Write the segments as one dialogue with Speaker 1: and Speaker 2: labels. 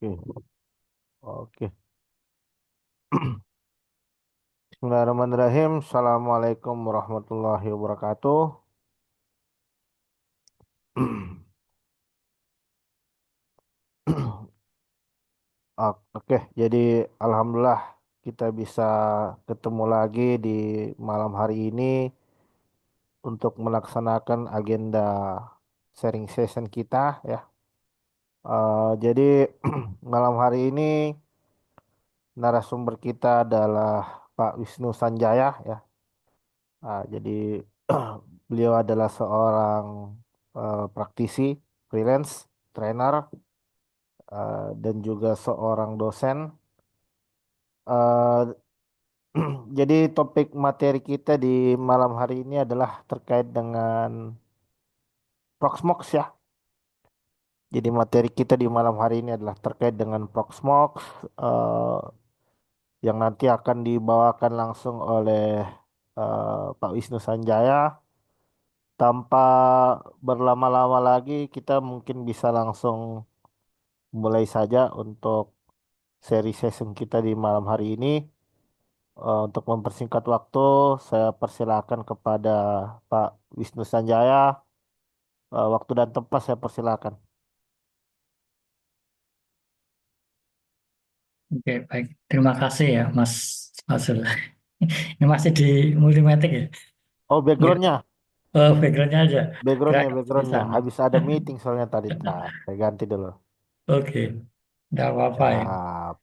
Speaker 1: Oke, oke. Bismillahirrahmanirrahim. Assalamualaikum warahmatullahi wabarakatuh. Oke, jadi alhamdulillah kita bisa ketemu lagi di malam hari ini untuk melaksanakan agenda sharing session kita ya. Jadi malam hari ini narasumber kita adalah Pak Wisnu Sanjaya ya. Jadi beliau adalah seorang praktisi freelance trainer dan juga seorang dosen. Eh, jadi topik materi kita di malam hari ini adalah terkait dengan Proxmox ya. Jadi materi kita di malam hari ini adalah terkait dengan Proxmox eh, yang nanti akan dibawakan langsung oleh Pak Wisnu Sanjaya. Tanpa berlama-lama lagi, kita mungkin bisa langsung mulai saja untuk seri session kita di malam hari ini. Untuk mempersingkat waktu, saya persilakan kepada Pak Wisnu Sanjaya. Waktu dan tempat saya persilakan.
Speaker 2: Oke, baik. Terima kasih ya, Mas Azul. Ini masih di Multimatic ya?
Speaker 1: Oh,
Speaker 2: Enggak.
Speaker 1: backgroundnya,
Speaker 2: Oh, backgroundnya aja. Kira
Speaker 1: backgroundnya,
Speaker 2: di
Speaker 1: backgroundnya.
Speaker 2: sana.
Speaker 1: Habis ada meeting soalnya tadi. Nah, saya ganti dulu.
Speaker 2: Oke, enggak apa-apa ya.
Speaker 1: Siap.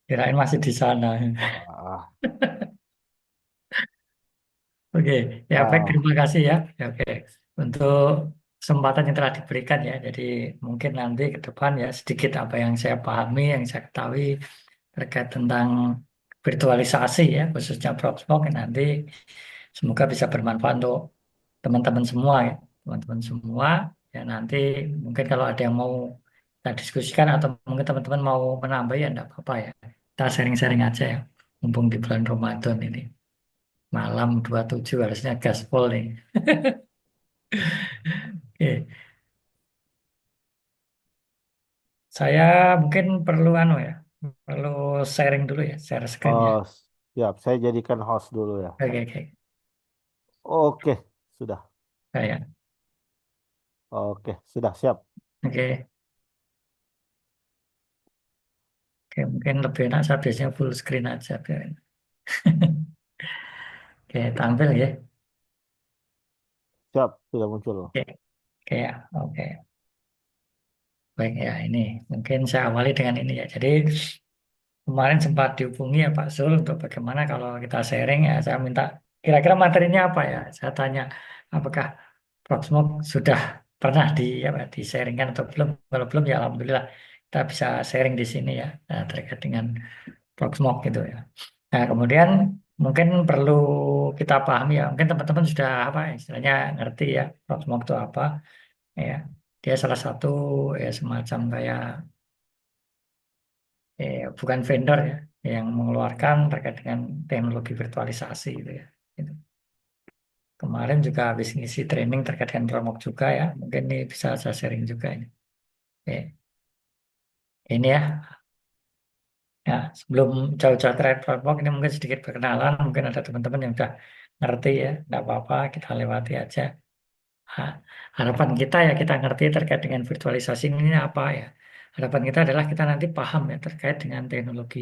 Speaker 2: Kirain masih di sana.
Speaker 1: Ah,
Speaker 2: Oke, ya baik.
Speaker 1: ah,
Speaker 2: Terima kasih ya. Ya, oke, untuk kesempatan yang telah diberikan ya. Jadi mungkin nanti ke depan ya sedikit apa yang saya pahami, yang saya ketahui terkait tentang virtualisasi ya, khususnya Proxmox nanti semoga bisa bermanfaat untuk teman-teman semua ya, teman-teman semua ya nanti mungkin kalau ada yang mau kita diskusikan atau mungkin teman-teman mau menambah ya enggak apa-apa ya. Kita sharing-sharing aja ya. Mumpung di bulan Ramadan ini. Malam 27 harusnya gaspol nih. Oke, saya mungkin perlu ya. Perlu sharing dulu ya, share screen ya.
Speaker 1: oh, siap. Saya jadikan host dulu ya.
Speaker 2: Oke, oke.
Speaker 1: Oke, sudah.
Speaker 2: Saya.
Speaker 1: Oke, sudah siap.
Speaker 2: Oke. Oke, mungkin lebih enak saya biasanya full screen aja biar enak. Oke, tampil ya.
Speaker 1: Siap, sudah muncul.
Speaker 2: Oke, oke ya. Oke. Baik ya, ini mungkin saya awali dengan ini ya. Jadi kemarin sempat dihubungi ya Pak Zul untuk bagaimana kalau kita sharing ya. Saya minta kira-kira materinya apa ya. Saya tanya apakah Proxmox sudah pernah di sharingkan atau belum. Kalau belum ya Alhamdulillah kita bisa sharing di sini ya terkait dengan Proxmox gitu ya. Nah kemudian mungkin perlu kita pahami ya. Mungkin teman-teman sudah apa ya, istilahnya ngerti ya Proxmox itu apa ya. Dia salah satu ya semacam kayak bukan vendor ya yang mengeluarkan terkait dengan teknologi virtualisasi gitu ya. Gitu. Kemarin juga habis ngisi training terkait dengan Promok juga ya. Mungkin ini bisa saya sharing juga ini. Oke. Ini ya. Ya, sebelum jauh-jauh terkait Promok ini mungkin sedikit perkenalan. Mungkin ada teman-teman yang sudah ngerti ya. Tidak apa-apa, kita lewati aja. Ha- Harapan kita ya kita ngerti terkait dengan virtualisasi ini apa ya. Harapan kita adalah kita nanti paham ya terkait dengan teknologi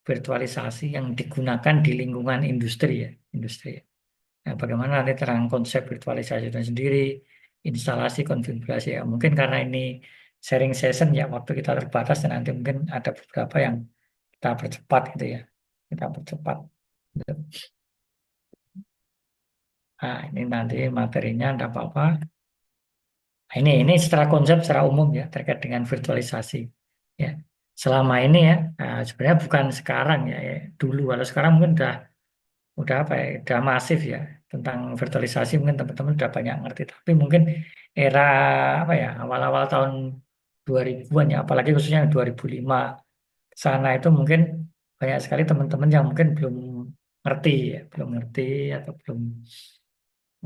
Speaker 2: virtualisasi yang digunakan di lingkungan industri ya, industri. Nah, bagaimana nanti terang konsep virtualisasi itu sendiri, instalasi, konfigurasi ya. Mungkin karena ini sharing session ya, waktu kita terbatas dan nanti mungkin ada beberapa yang kita percepat gitu ya, kita percepat. Gitu. Nah, ini nanti materinya tidak apa-apa. Nah, ini secara konsep, secara umum ya terkait dengan virtualisasi. Ya, selama ini ya, nah, sebenarnya bukan sekarang ya, dulu. Kalau sekarang mungkin udah apa ya, udah masif ya tentang virtualisasi mungkin teman-teman udah banyak ngerti tapi mungkin era apa ya awal-awal tahun 2000-an ya apalagi khususnya yang 2005 ke sana itu mungkin banyak sekali teman-teman yang mungkin belum ngerti ya belum ngerti atau belum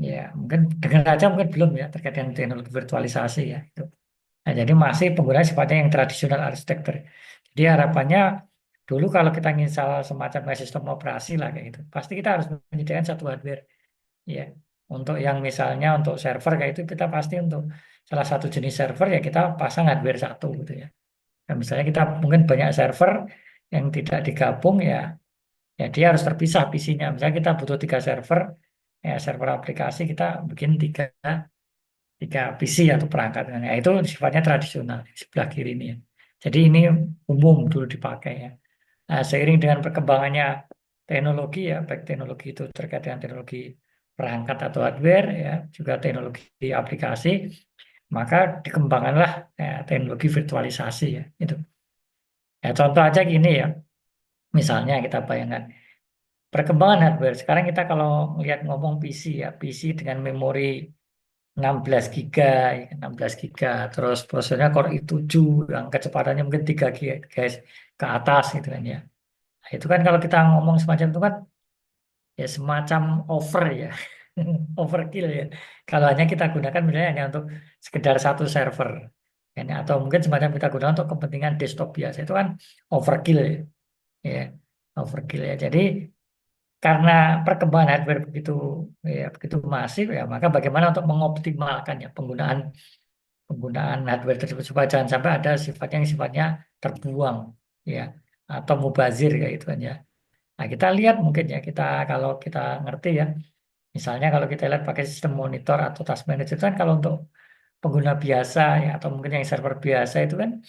Speaker 2: ya mungkin dengar aja mungkin belum ya terkait dengan teknologi virtualisasi ya itu. Nah, jadi masih penggunaan sifatnya yang tradisional arsitektur. Jadi harapannya dulu kalau kita install semacam kayak sistem operasi lah kayak gitu, pasti kita harus menyediakan satu hardware. Ya, untuk yang misalnya untuk server kayak itu kita pasti untuk salah satu jenis server ya kita pasang hardware satu gitu ya. Nah, misalnya kita mungkin banyak server yang tidak digabung ya, ya dia harus terpisah PC-nya. Misalnya kita butuh tiga server, ya server aplikasi kita bikin tiga PC atau perangkat. Nah, itu sifatnya tradisional di sebelah kiri ini ya. Jadi ini umum dulu dipakai ya. Nah, seiring dengan perkembangannya teknologi ya, baik teknologi itu terkait dengan teknologi perangkat atau hardware ya, juga teknologi aplikasi, maka dikembangkanlah teknologi virtualisasi ya. Itu. Ya, contoh aja gini ya, misalnya kita bayangkan perkembangan hardware. Sekarang kita kalau lihat ngomong PC ya, PC dengan memori 16 giga, ya, 16 giga, terus prosesornya Core i7 yang kecepatannya mungkin 3 giga guys ke atas gitu kan ya. Nah, itu kan kalau kita ngomong semacam itu kan ya semacam over ya, overkill ya. Kalau hanya kita gunakan misalnya hanya untuk sekedar satu server, ya, atau mungkin semacam kita gunakan untuk kepentingan desktop biasa itu kan overkill ya, ya overkill ya. Jadi karena perkembangan hardware begitu ya begitu masif ya, maka bagaimana untuk mengoptimalkan ya penggunaan penggunaan hardware tersebut supaya jangan sampai ada sifatnya yang sifatnya terbuang ya atau mubazir kayak gitu kan ya. Nah, kita lihat mungkin ya kita kalau kita ngerti ya, misalnya kalau kita lihat pakai sistem monitor atau task manager itu kan kalau untuk pengguna biasa ya atau mungkin yang server biasa itu kan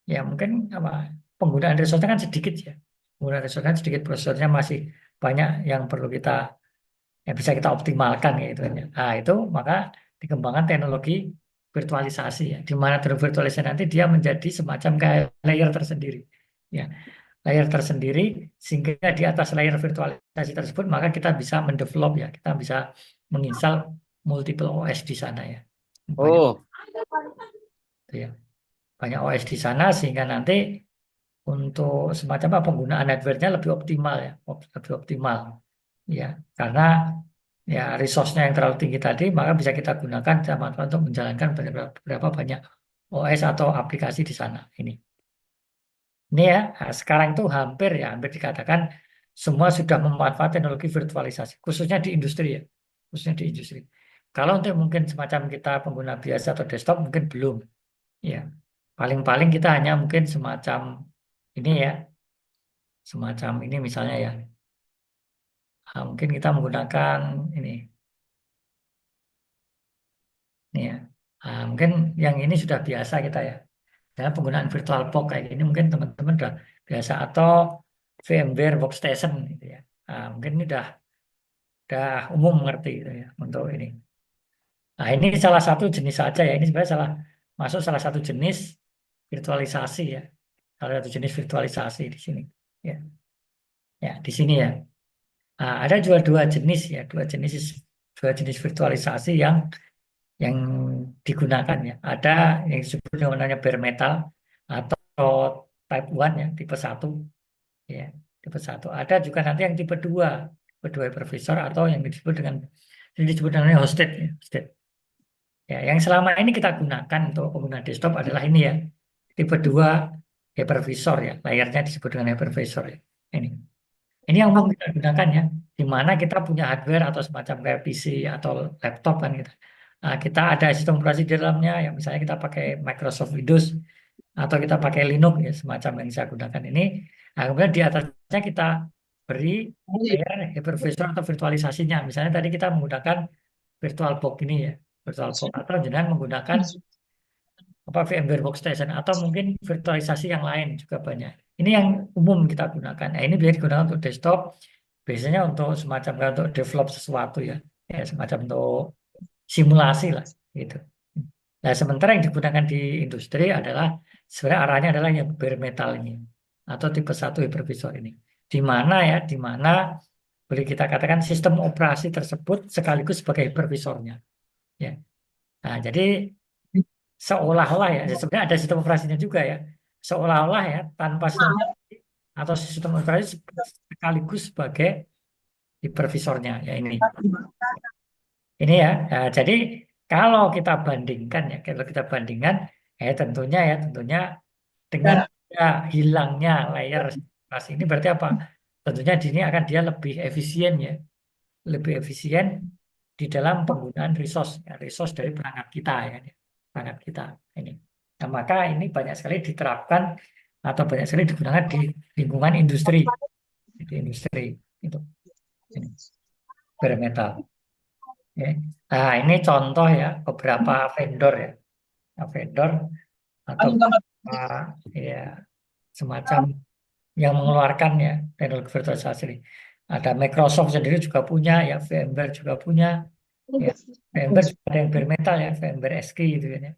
Speaker 2: ya mungkin apa penggunaan resource kan sedikit ya. Penggunaan resource kan sedikit, prosesornya masih banyak yang perlu kita yang bisa kita optimalkan kayak gitu kan ya. Nah, itu maka dikembangkan teknologi virtualisasi ya. Di mana teknologi virtualisasi nanti dia menjadi semacam kayak layer tersendiri. Ya, layer tersendiri sehingga di atas layer virtualisasi tersebut maka kita bisa mendevelop ya, kita bisa menginstal multiple OS di sana ya. Banyak
Speaker 1: Oh,
Speaker 2: gitu ya. Banyak OS di sana sehingga nanti untuk semacam apa penggunaan hardware-nya lebih optimal ya, lebih optimal. Ya, karena ya resource-nya yang terlalu tinggi tadi maka bisa kita gunakan sama untuk menjalankan beberapa banyak OS atau aplikasi di sana ini. Ini ya, nah, sekarang itu hampir dikatakan semua sudah memanfaatkan teknologi virtualisasi, khususnya di industri ya, khususnya di industri. Kalau untuk mungkin semacam kita pengguna biasa atau desktop mungkin belum, ya. Paling-paling kita hanya mungkin semacam ini ya, semacam ini misalnya ya, mungkin kita menggunakan ini, ini ya. Mungkin yang ini sudah biasa kita ya. Ya, penggunaan VirtualBox kayak gini mungkin teman-teman udah biasa atau VMware Workstation gitu ya. Mungkin ini udah umum mengerti gitu ya untuk ini. Nah, ini salah satu jenis saja ya. Ini sebenarnya masuk salah satu jenis virtualisasi ya. Salah satu jenis virtualisasi di sini. Ya, ya di sini ya. Ada juga dua jenis virtualisasi yang digunakan ya. Ada yang disebut dengan namanya bare metal atau type 1 ya, tipe satu ya, tipe satu. Ada juga nanti yang tipe 2 hypervisor atau yang disebut dengan hosted ya, hosted. Ya, yang selama ini kita gunakan untuk pengguna desktop adalah ini ya, tipe 2 hypervisor ya, layarnya disebut dengan hypervisor ya. Ini. Ini yang umum kita gunakan ya, di mana kita punya hardware atau semacam kayak PC atau laptop kan kita. Nah, kita ada sistem operasi di dalamnya, yang misalnya kita pakai Microsoft Windows atau kita pakai Linux ya, semacam yang saya gunakan ini. Nah, kemudian di atasnya kita beri layer hypervisor atau virtualisasinya. Misalnya tadi kita menggunakan VirtualBox ini ya, VirtualBox atau jangan menggunakan apa VMware Workstation atau mungkin virtualisasi yang lain juga banyak. Ini yang umum kita gunakan. Nah, ini biasanya digunakan untuk desktop, biasanya untuk semacam kayak untuk develop sesuatu ya, ya semacam untuk simulasi lah gitu. Nah, sementara yang digunakan di industri adalah sebenarnya arahnya adalah yang bare metal ini atau tipe satu hypervisor ini. Di mana ya, di mana boleh kita katakan sistem operasi tersebut sekaligus sebagai hypervisornya. Ya. Nah, jadi seolah-olah ya, sebenarnya ada sistem operasinya juga ya. Seolah-olah ya, tanpa sistem atau sistem operasi sekaligus sebagai hipervisornya ya ini. Ini ya, jadi kalau kita bandingkan ya, kalau kita bandingkan Tentunya dengan ya, hilangnya layer kelas ini berarti apa? Tentunya di sini akan dia lebih efisien ya, lebih efisien di dalam penggunaan resource, ya, resource dari perangkat kita ya, kan, ya. Perangkat kita ini. Nah, maka ini banyak sekali diterapkan atau banyak sekali digunakan di lingkungan industri, di industri itu ini bare metal. Ya. Nah, ini contoh ya beberapa vendor ya, nah, vendor atau ya semacam yang mengeluarkan ya teknologi virtualisasi ini. Ada Microsoft sendiri juga punya, ya VMware juga punya, ya VMware juga ada yang bare metal ya, VMware SQ gitu kan ya.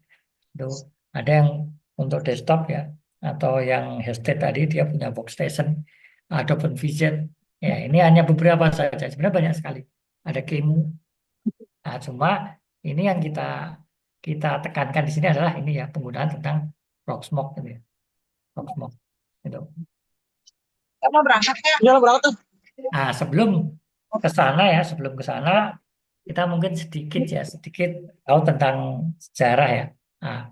Speaker 2: Itu ada yang untuk desktop ya, atau yang hosted tadi dia punya workstation, ada OpenVision. Ya ini hanya beberapa saja, sebenarnya banyak sekali. Ada Kemu. Nah, cuma ini yang kita kita tekankan di sini adalah ini ya penggunaan tentang Proxmox gitu ya, Proxmox itu.
Speaker 3: Kamu berangkat ya? Iya, berangkat tuh.
Speaker 2: Nah, ke sana ya, sebelum ke sana kita mungkin sedikit tahu tentang sejarah ya. Nah,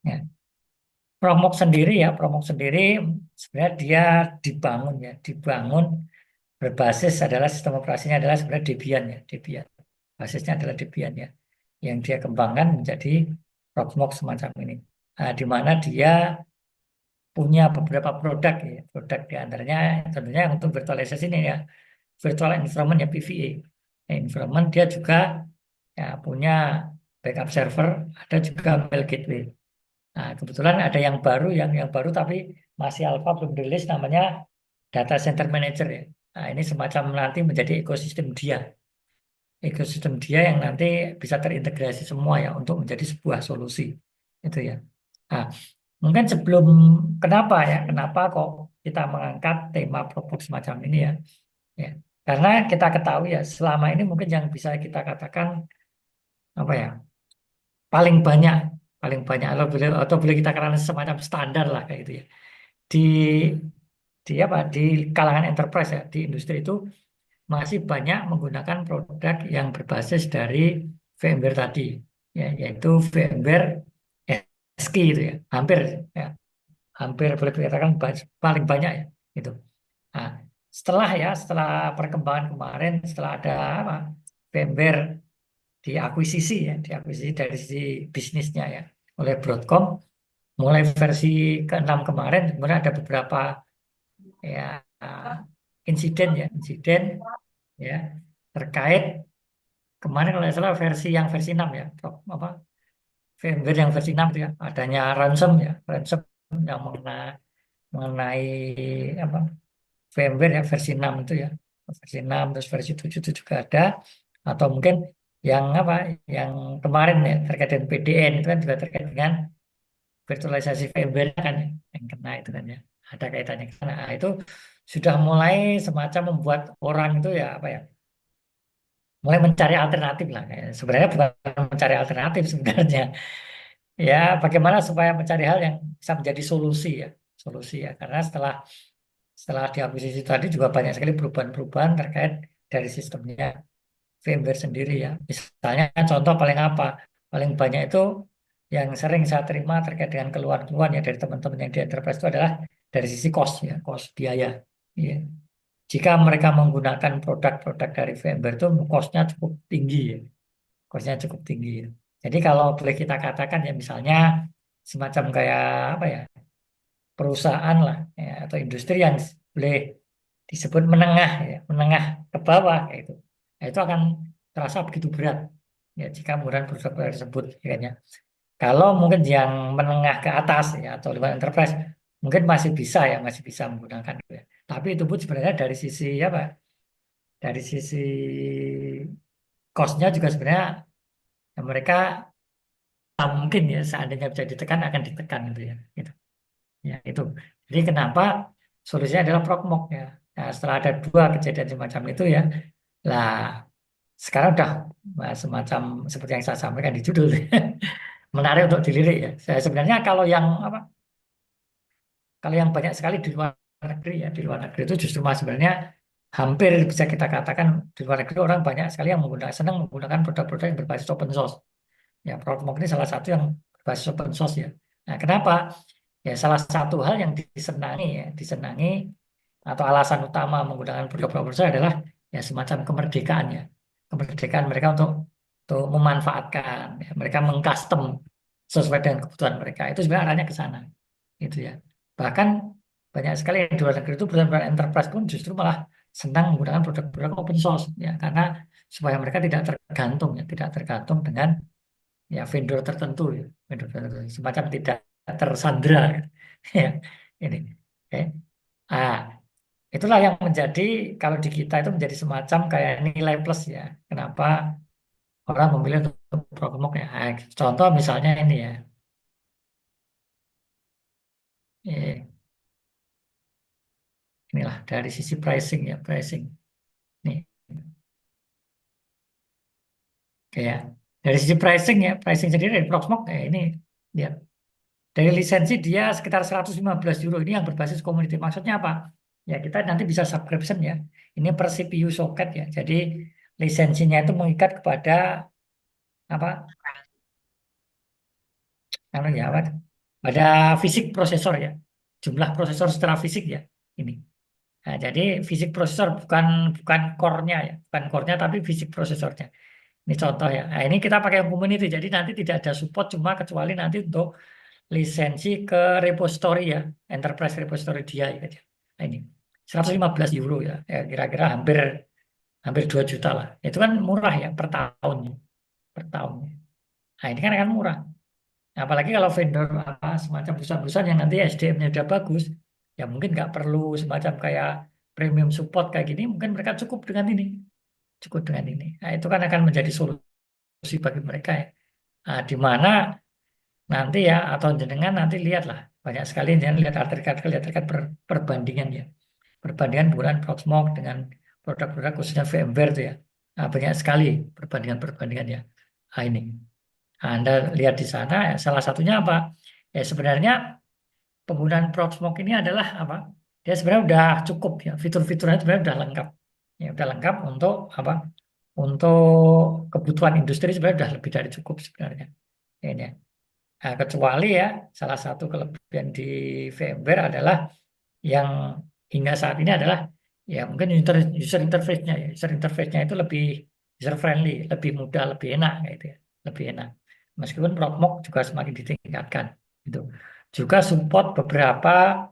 Speaker 2: ya. Promok sendiri sebenarnya dia dibangun berbasis adalah sistem operasinya adalah sebenarnya Debian ya, Debian. Basisnya adalah Debian ya, yang dia kembangkan menjadi Proxmox semacam ini. Nah, di mana dia punya beberapa produk ya, produk di antaranya tentunya untuk virtualisasi ini ya, virtual environment ya PVA. Nah, environment dia juga ya punya backup server, ada juga mail gateway. Nah, kebetulan ada yang baru tapi masih alpha belum rilis namanya data center manager ya. Nah, ini semacam nanti menjadi ekosistem dia yang nanti bisa terintegrasi semua ya untuk menjadi sebuah solusi itu ya. Nah, mungkin sebelum kenapa kok kita mengangkat tema produk semacam ini ya, ya. Karena kita ketahui ya selama ini mungkin yang bisa kita katakan apa ya paling banyak atau boleh kita katakan semacam standar lah kayak gitu ya di di kalangan enterprise ya di industri itu masih banyak menggunakan produk yang berbasis dari VMware tadi ya yaitu VMware SQ itu ya ya hampir boleh dikatakan paling banyak ya itu. Nah, setelah perkembangan kemarin setelah ada apa VMware diakuisisi dari sisi bisnisnya ya oleh Broadcom mulai versi ke-6 kemarin kemudian ada beberapa ya insiden ya terkait kemarin kalau nggak salah versi 6 ya apa VMware yang versi 6 itu ya adanya ransom yang mengenai apa VMware ya versi 6 itu ya versi 6 terus versi 7 itu juga ada atau mungkin yang apa yang kemarin ya terkait dengan PDN itu kan juga terkait dengan virtualisasi VMware kan ya, yang kena itu kan ya ada kaitannya ke sana. Nah, itu sudah mulai semacam membuat orang itu ya apa ya mulai mencari alternatif lah kayak sebenarnya bukan mencari alternatif sebenarnya ya bagaimana supaya mencari hal yang bisa menjadi solusi ya karena setelah diakuisisi tadi juga banyak sekali perubahan-perubahan terkait dari sistemnya VMware sendiri ya. Misalnya contoh paling banyak itu yang sering saya terima terkait dengan keluhan-keluhan ya dari teman-teman yang di enterprise itu adalah dari sisi cost ya, cost biaya. Iya. Jika mereka menggunakan produk-produk dari VMware itu cost-nya cukup tinggi ya. Cost-nya cukup tinggi. Ya. Jadi kalau boleh kita katakan ya misalnya semacam kayak apa ya perusahaan lah ya, atau industri yang boleh disebut menengah ya, menengah ke bawah kayak itu. Nah, itu akan terasa begitu berat ya jika menggunakan produk tersebut ya, kan, ya. Kalau mungkin yang menengah ke atas ya atau lewat enterprise mungkin masih bisa menggunakan itu ya. Tapi itu pun sebenarnya dari sisi apa? Dari sisi cost-nya juga sebenarnya ya, mereka mungkin ya seandainya bisa ditekan akan ditekan gitu ya. Gitu. Ya, itu. Jadi kenapa solusinya adalah prokmok ya. Nah, setelah ada dua kejadian semacam itu ya, lah sekarang udah semacam seperti yang saya sampaikan di judul menarik untuk dilirik ya. Saya sebenarnya kalau yang banyak sekali di luar negeri ya, di luar negeri itu justru mas sebenarnya hampir bisa kita katakan di luar negeri orang banyak sekali yang senang menggunakan produk-produk yang berbasis open source. Ya, prokmok ini salah satu yang berbasis open source ya. Nah, kenapa? Ya salah satu hal yang disenangi atau alasan utama menggunakan produk open source adalah ya semacam kemerdekaan ya. Kemerdekaan mereka untuk memanfaatkan, ya. Mereka mengcustom sesuai dengan kebutuhan mereka. Itu sebenarnya arahnya ke sana. Gitu ya. Bahkan banyak sekali yang di luar negeri itu perusahaan enterprise pun justru malah senang menggunakan produk-produk open source ya karena supaya mereka tidak tergantung ya, tidak tergantung dengan ya vendor tertentu ya, vendor tertentu semacam tidak tersandra ya. Ini. Oke. Ah, itulah yang menjadi kalau di kita itu menjadi semacam kayak nilai plus ya. Kenapa orang memilih untuk Prokomok ya? Contoh misalnya ini ya. Inilah dari sisi pricing ya, pricing. Nih, kayak dari sisi pricing ya, pricing sendiri dari Proxmox ini lihat. Dari lisensi dia sekitar 115 euro ini yang berbasis community. Maksudnya apa? Ya kita nanti bisa subscription ya. Ini per CPU socket ya. Jadi lisensinya itu mengikat kepada apa? Anu ya, apa? Pada fisik prosesor ya. Jumlah prosesor secara fisik ya. Ini. Nah, jadi fisik prosesor bukan bukan core-nya ya, bukan core-nya tapi fisik prosesornya. Ini contoh ya. Nah, ini kita pakai yang community. Jadi nanti tidak ada support cuma kecuali nanti untuk lisensi ke repository ya, enterprise repository dia ya. Nah, ini 115 euro ya. Ya kira-kira hampir hampir 2 juta lah. Itu kan murah ya per tahun, per tahun. Nah, ini kan murah. Nah, apalagi kalau vendor apa semacam perusahaan-perusahaan yang nanti SDM-nya udah bagus, ya mungkin nggak perlu semacam kayak premium support kayak gini, mungkin mereka cukup dengan ini, cukup dengan ini. Nah, itu kan akan menjadi solusi bagi mereka ya. Nah, di mana nanti ya atau jenengan nanti lihatlah banyak sekali jangan lihat artikel perbandingan ya, perbandingan penggunaan Proxmox dengan produk-produk khususnya VMware itu ya. Nah, banyak sekali perbandingan ya. Nah, ini. Anda lihat di sana, ya, salah satunya apa? Ya sebenarnya penggunaan Proxmox ini adalah apa? Dia sebenarnya udah cukup ya, fitur-fiturnya sebenarnya udah lengkap. Ya udah lengkap untuk apa? Untuk kebutuhan industri sebenarnya udah lebih dari cukup sebenarnya. Ini ya. Nah, kecuali ya salah satu kelebihan di VMware adalah yang hingga saat ini adalah ya mungkin user interface-nya ya. User interface-nya itu lebih user friendly, lebih mudah, lebih enak gitu ya. Lebih enak. Meskipun Proxmox juga semakin ditingkatkan gitu. Juga support beberapa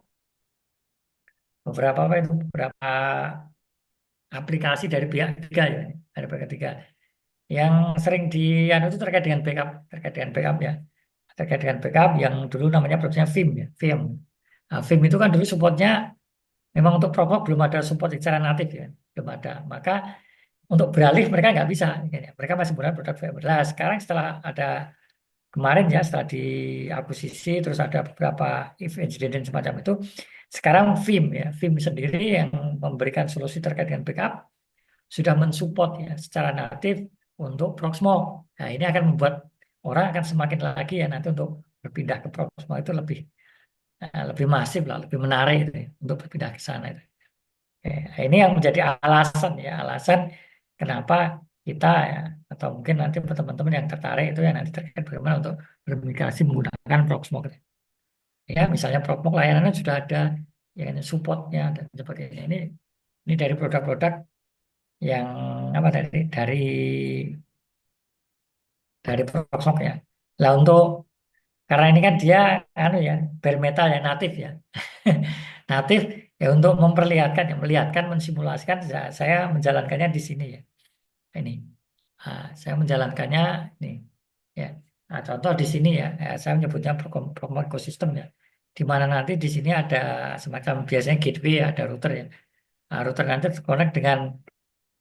Speaker 2: beberapa apa itu beberapa aplikasi dari pihak ketiga ya, dari pihak ketiga. Yang sering di anu itu terkait dengan backup ya. Terkait dengan backup yang dulu namanya produknya Vim ya, Vim. Nah, Vim itu kan dulu supportnya memang untuk Proxmox belum ada support secara natif ya, belum ada. Maka untuk beralih mereka nggak bisa, ya. Mereka masih menggunakan produk VMware. Nah, sekarang setelah ada kemarin ya, setelah diakuisisi terus ada beberapa insiden semacam itu, sekarang Vim ya, Vim sendiri yang memberikan solusi terkait dengan backup sudah mensupport ya secara natif untuk Proxmox. Nah, ini akan membuat orang akan semakin lagi ya nanti untuk berpindah ke Proxmox itu lebih masif lah, lebih menarik itu ya, untuk berpindah ke sana itu. Nah, ini yang menjadi alasan ya, alasan kenapa kita ya, atau mungkin nanti teman-teman yang tertarik itu ya nanti terkait bagaimana untuk bermigrasi menggunakan Proxmox. Ya, misalnya Proxmox layanannya sudah ada, ya supportnya dan sebagainya. Ini dari produk-produk yang apa dari Proxmox ya. Lah untuk karena ini kan dia anu ya bare metal ya natif ya. Natif ya untuk memperlihatkan ya melihatkan mensimulasikan saya menjalankannya di sini ya. Ini saya menjalankannya ini ya. Nah, contoh di sini ya, saya menyebutnya program ekosistem ya. Di mana nanti di sini ada semacam biasanya gateway ada router ya. Nah, router nanti terkonek dengan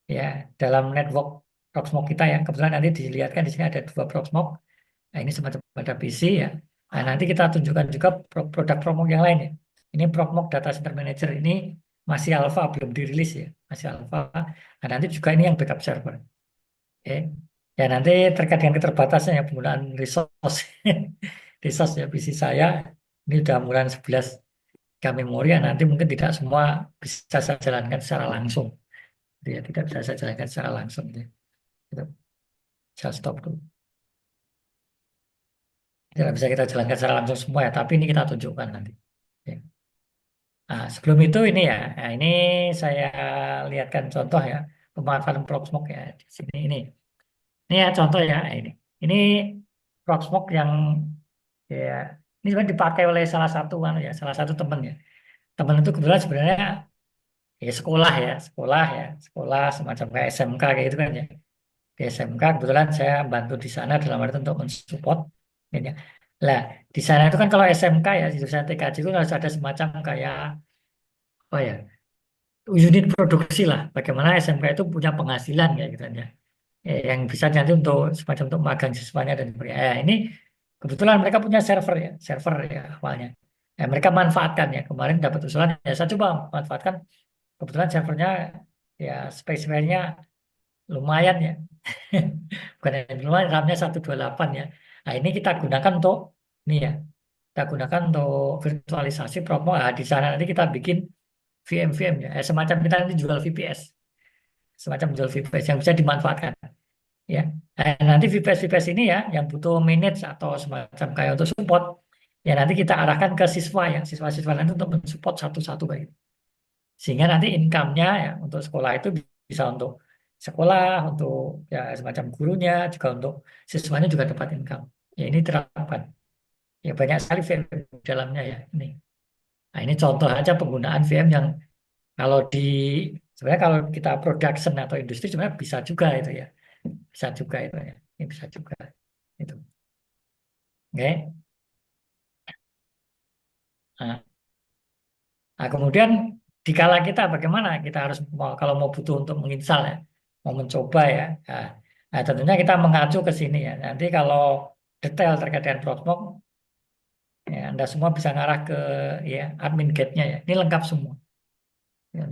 Speaker 2: ya dalam network Proxmox kita ya. Kebetulan nanti dilihatkan di sini ada dua Proxmox. Nah, ini semacam ada PC ya. Nah, nanti kita tunjukkan juga produk Proxmox yang lain ya. Ini Proxmox Data Center Manager ini masih alpha, belum dirilis ya. Masih alpha. Nah, nanti juga ini yang backup server. Oke. Ya, nanti terkait dengan keterbatasan ya penggunaan resource. Resource ya PC saya. Ini udah menggunakan 11 GB memori ya. Nanti mungkin tidak semua bisa saya jalankan secara langsung. Jadi, ya, tidak bisa saya jalankan secara langsung. Ya. Gitu. Saya stop dulu. Tidak bisa kita jalankan secara langsung semua ya, tapi ini kita tunjukkan nanti. Ya. Nah, sebelum itu ini ya, nah ini saya lihatkan contoh ya pemanfaatan Proxmox ya di sini ini. Ini ya contoh ya ini. Ini Proxmox yang ya ini sebenarnya dipakai oleh salah satu ya, salah satu teman ya. Teman itu kebetulan sebenarnya ya sekolah semacam kayak SMK kayak gitu kan ya. Di SMK kebetulan saya bantu di sana dalam arti untuk mensupport ini ya. Lah, di sana itu kan kalau SMK ya, di jurusan TKJ itu harus ada semacam kayak apa ya, unit produksi lah. Bagaimana SMK itu punya penghasilan kayak gitu kan ya. Yang bisa nanti untuk semacam untuk magang siswanya dan sebagainya. Ini kebetulan mereka punya server ya awalnya. Mereka manfaatkan ya. Kemarin dapat usulan ya saya coba manfaatkan. Kebetulan servernya ya spesimennya lumayan ya. Bukan yang lumayan, RAM-nya 128 ya. Nah, ini kita gunakan untuk ini ya. Kita gunakan untuk virtualisasi promo. Nah, di sana nanti kita bikin VM ya. Semacam kita nanti jual VPS. Semacam jual VPS yang bisa dimanfaatkan ya. Nanti VPS ini ya yang butuh manage atau semacam kayak untuk support ya nanti kita arahkan ke siswa ya. Siswa-siswa nanti untuk mensupport satu-satu kayak gitu. Sehingga nanti income-nya ya untuk sekolah itu bisa untuk sekolah, untuk ya semacam gurunya, juga untuk siswanya juga dapat income. Ya ini terapkan. Ya banyak sekali VM di dalamnya ya ini. Nah ini contoh aja penggunaan VM yang kalau di sebenarnya kalau kita production atau industri sebenarnya bisa juga itu ya. Bisa juga itu ya. Ini bisa juga itu. Oke. Nah, nah, kemudian dikala kita bagaimana? Kita harus kalau mau butuh untuk menginstal ya, mau mencoba ya. Nah, tentunya kita mengacu ke sini ya. Nanti kalau detail terkait dengan Proxmox, ya, Anda semua bisa ngarah ke ya admin guide-nya ya. Ini lengkap semua. Ya,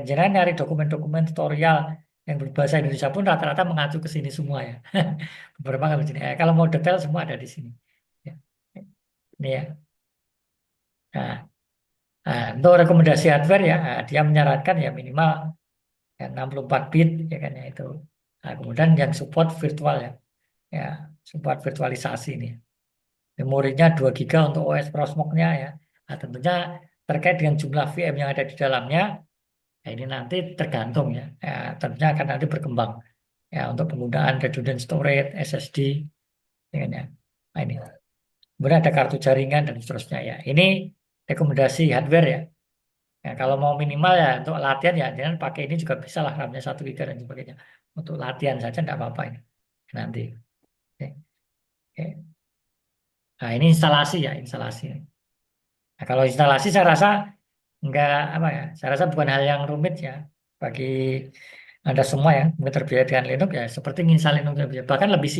Speaker 2: jangan nyari dokumen-dokumen tutorial yang berbahasa Indonesia pun rata-rata mengacu ke sini semua ya. Beberapa nggak di sini. Kalau mau detail semua ada di sini. Ya. Ini ya. Nah, untuk rekomendasi hardware ya, dia menyarankan ya minimal ya 64 bit ya kan ya itu. Nah, kemudian yang support virtual ya, ya support virtualisasi ini. Memorinya 2 GB untuk OS Proxmox-nya ya. Nah, tentunya terkait dengan jumlah VM yang ada di dalamnya, ya ini nanti tergantung ya. Ya, tentunya akan nanti berkembang ya untuk penggunaan redundant storage, SSD, ya kan ya. Nah, ini. Kemudian ada kartu jaringan dan seterusnya ya. Ini rekomendasi hardware ya. Ya, kalau mau minimal ya untuk latihan ya jangan pakai ini juga bisa lah RAM-nya 1 GB dan sebagainya. Untuk latihan saja tidak apa-apa ini. Nanti. Oke. Oke. Nah, ini instalasi ya, instalasi. Nah, kalau instalasi saya rasa enggak apa ya, saya rasa bukan hal yang rumit ya bagi Anda semua ya, mungkin terbiasa dengan Linux ya, seperti nginstal Linux saja. Bahkan lebih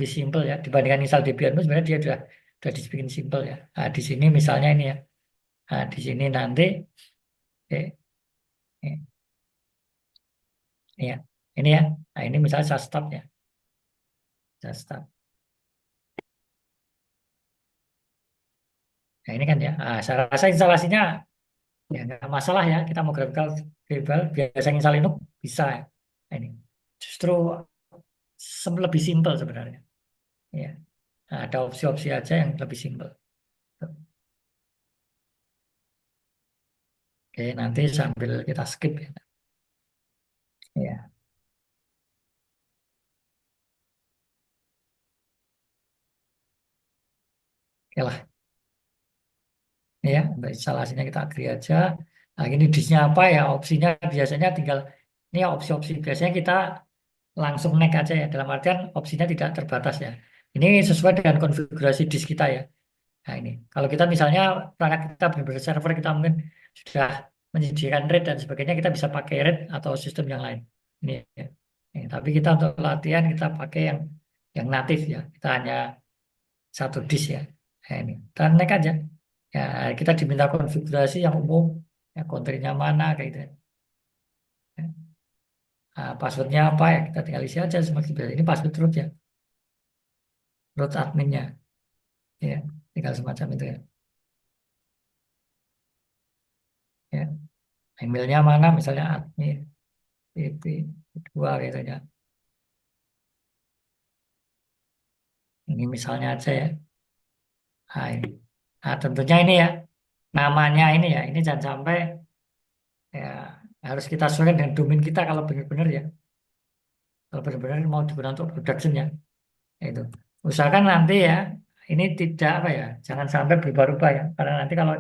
Speaker 2: simple ya dibandingkan install Debian itu sebenarnya dia sudah dibikin simple ya. Nah, di sini misalnya ini ya. Nah, di sini nanti eh, eh, ini ya. Ini ya. Nah, ini misalnya saya stop ya. Saya stop. Nah, ini kan ya. Nah, saya rasa instalasinya ya nggak masalah ya. Kita mau grafikal global biasa install Linux bisa ya. Nah, ini justru lebih simpel sebenarnya. Ya. Nah, ada opsi-opsi aja yang lebih simpel. Oke, nanti sambil kita skip ya. Ya, oke lah. Ya, untuk instalasinya kita agree aja. Nah, ini disknya apa ya? Opsinya biasanya tinggal ini ya opsi-opsi. Biasanya kita langsung neck aja ya. Dalam artian opsinya tidak terbatas ya. Ini sesuai dengan konfigurasi disk kita ya. Nah ini, kalau kita misalnya perangkat kita benar-benar server kita mungkin sudah menyediakan RAID dan sebagainya, kita bisa pakai RAID atau sistem yang lain. Ini ya. Tapi kita untuk latihan kita pakai yang natif ya. Kita hanya satu disk ya. Nah, ini, kita neck aja. Ya, kita diminta konfigurasi yang umum, ya kontrinya mana kayak gitu. Nah, passwordnya apa ya? Kita tinggal isi aja seperti biasa. Ini password root ya, root adminnya. Ya, tinggal semacam itu ya. Ya, emailnya mana? Misalnya admin PP dua gitu ya. Ini misalnya aja ya. Nah, ini. Nah, tentunya ini ya, namanya ini ya, ini jangan sampai ya harus kita sesuaikan dengan domain kita kalau benar-benar ya. Kalau benar-benar mau digunakan untuk production ya, itu. Usahakan nanti ya, ini tidak apa ya, jangan sampai berubah-ubah ya. Karena nanti kalau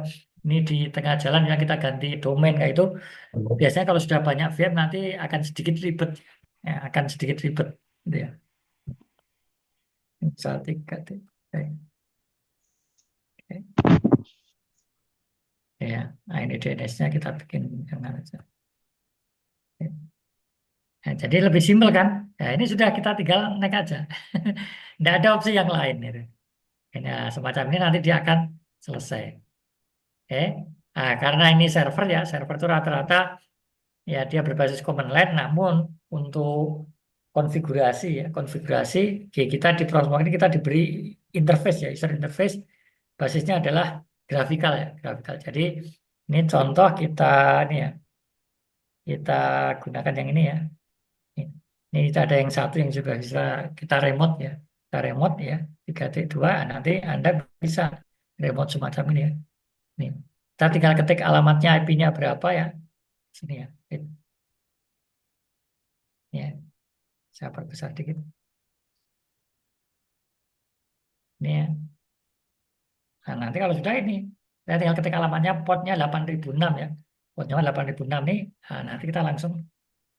Speaker 2: ini di tengah jalan ya kita ganti domain kayak itu, biasanya kalau sudah banyak VM nanti akan sedikit ribet, ya, akan sedikit ribet, gitu ya. Misal tiga, tiga. Oke. Ya, nah ini DNS-nya kita bikin dengan aja. Nah, jadi lebih simpel kan? Ya, ini sudah kita tinggal next aja. Tidak ada opsi yang lain itu. Ini, semacam ini nanti dia akan selesai. Oke. Nah, karena ini server ya, server itu rata-rata ya dia berbasis command line, namun untuk konfigurasi ya, konfigurasi kita di Proxmox ini kita diberi interface ya, user interface basisnya adalah grafikal ya, grafikal. Jadi ini contoh kita ini ya, kita gunakan yang ini ya. Ini kita ada yang satu yang juga bisa kita remote ya, kita remote ya, 3T2 nanti Anda bisa remote semacam ini ya. Nih, kita tinggal ketik alamatnya IP-nya berapa ya, sini ya. Ya, saya perbesar dikit. Ini ya. Nah, nanti kalau sudah ini, saya tinggal ketik alamatnya portnya 8006 ya. Portnya 8006 nih, nah, nanti kita langsung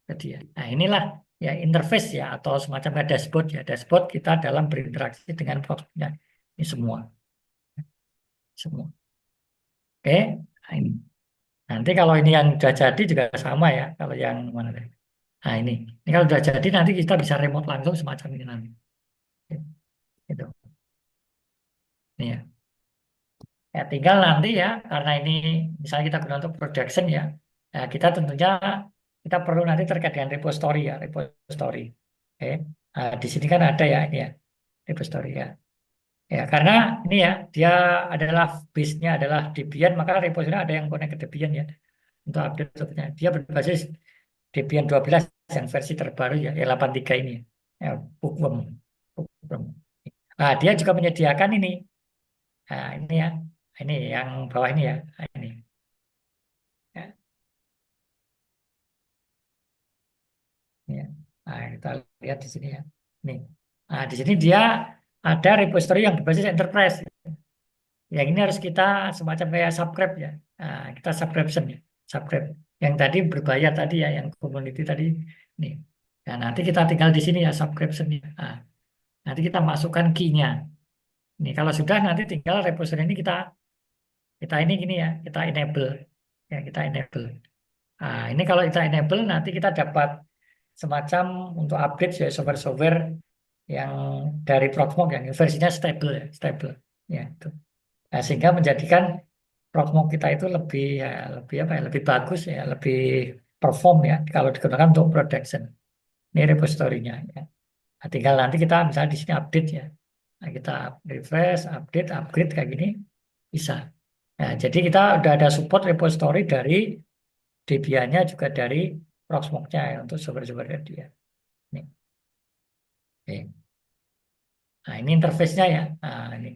Speaker 2: ke dia. Nah, inilah ya interface ya atau semacam dashboard ya. Dashboard kita dalam berinteraksi dengan produknya. Ini semua, semua. Oke, nah, ini. Nanti kalau ini yang sudah jadi juga sama ya. Kalau yang mana tadi? Nah, ini kalau sudah jadi nanti kita bisa remote langsung semacam ini nanti. Gitu. Ini ya. Ya, tinggal nanti ya, karena ini misalnya kita gunakan untuk production ya, ya kita tentunya kita perlu nanti terkait dengan repository ya, repository. Oke. Nah, di sini kan ada ya ini ya, repository ya. Ya, karena ini ya, dia adalah base-nya adalah Debian, maka repository ada yang connect ke Debian ya untuk update software-nya. Dia berbasis Debian 12 yang versi terbaru ya, yang 83 ini ya. Ya, Bookworm. Bookworm. Nah, dia juga menyediakan ini. Nah, ini ya. Ini yang bawah ini ya. Nah, ini. Ya, ini ya. Nah, kita lihat di sini ya. Nih. Nah, di sini dia ada repository yang berbasis enterprise. Yang ini harus kita semacam kayak subscribe ya. Nah, kita subscription ya. Subscribe. Yang tadi berbayar tadi ya, yang community tadi. Nih. Nah, nanti kita tinggal di sini ya subscription ya. Nah, nanti kita masukkan key-nya. Ini kalau sudah nanti tinggal repository ini kita kita ini gini ya, kita enable. Ya, kita enable. Nah, ini kalau kita enable nanti kita dapat semacam untuk update ya software-software yang dari Proxmox yang versinya stable ya, stable. Ya, itu. Nah, sehingga menjadikan Proxmox kita itu lebih ya, lebih apa ya, lebih bagus ya, lebih perform ya kalau digunakan untuk production. Ini repository-nya ya. Nah, tinggal nanti kita misalnya di sini update ya. Nah, kita refresh, update, upgrade kayak gini bisa. Nah, jadi kita udah ada support repository dari Debian-nya juga dari Proxmox-nya ya, untuk sumber-sumber dia. Nih. Oke. Nah, ini interface-nya ya. Nah, ini.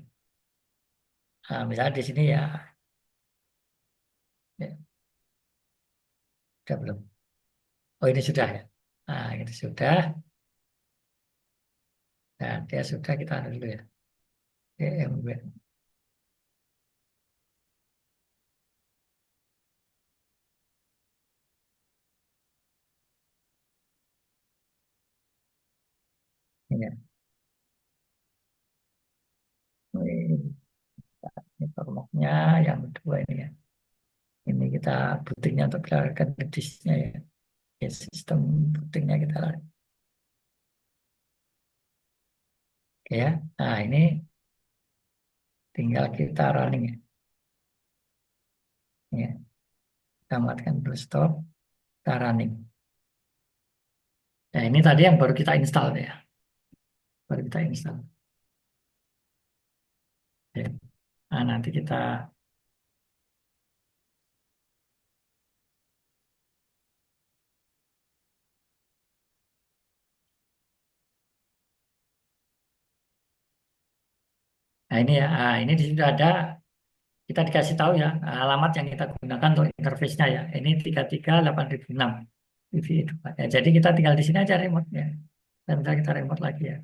Speaker 2: Nah, misalnya di sini ya, ya, sudah belum. Oh, ini sudah ya. Nah, ini sudah. Nah, dia sudah kita anu dulu ya. EMB. Ini ya. Ini Proxmox-nya yang kedua ini ya. Ini kita bootingnya untuk melakukan ke disknya ya. Ya, sistem bootingnya kita lakukan. Oke ya. Nah, ini tinggal kita running ya. Ya. Kita matikan dulu stop. Kita running. Nah, ini tadi yang baru kita install ya. Baru kita install. Ya. Nah, nanti kita Nah ini ya, ini di situ ada kita dikasih tahu ya alamat yang kita gunakan untuk interface-nya ya. Ini 338006 PV itu Pak. Ya, jadi kita tinggal di sini aja remote ya. Dan misalnya kita remote lagi ya.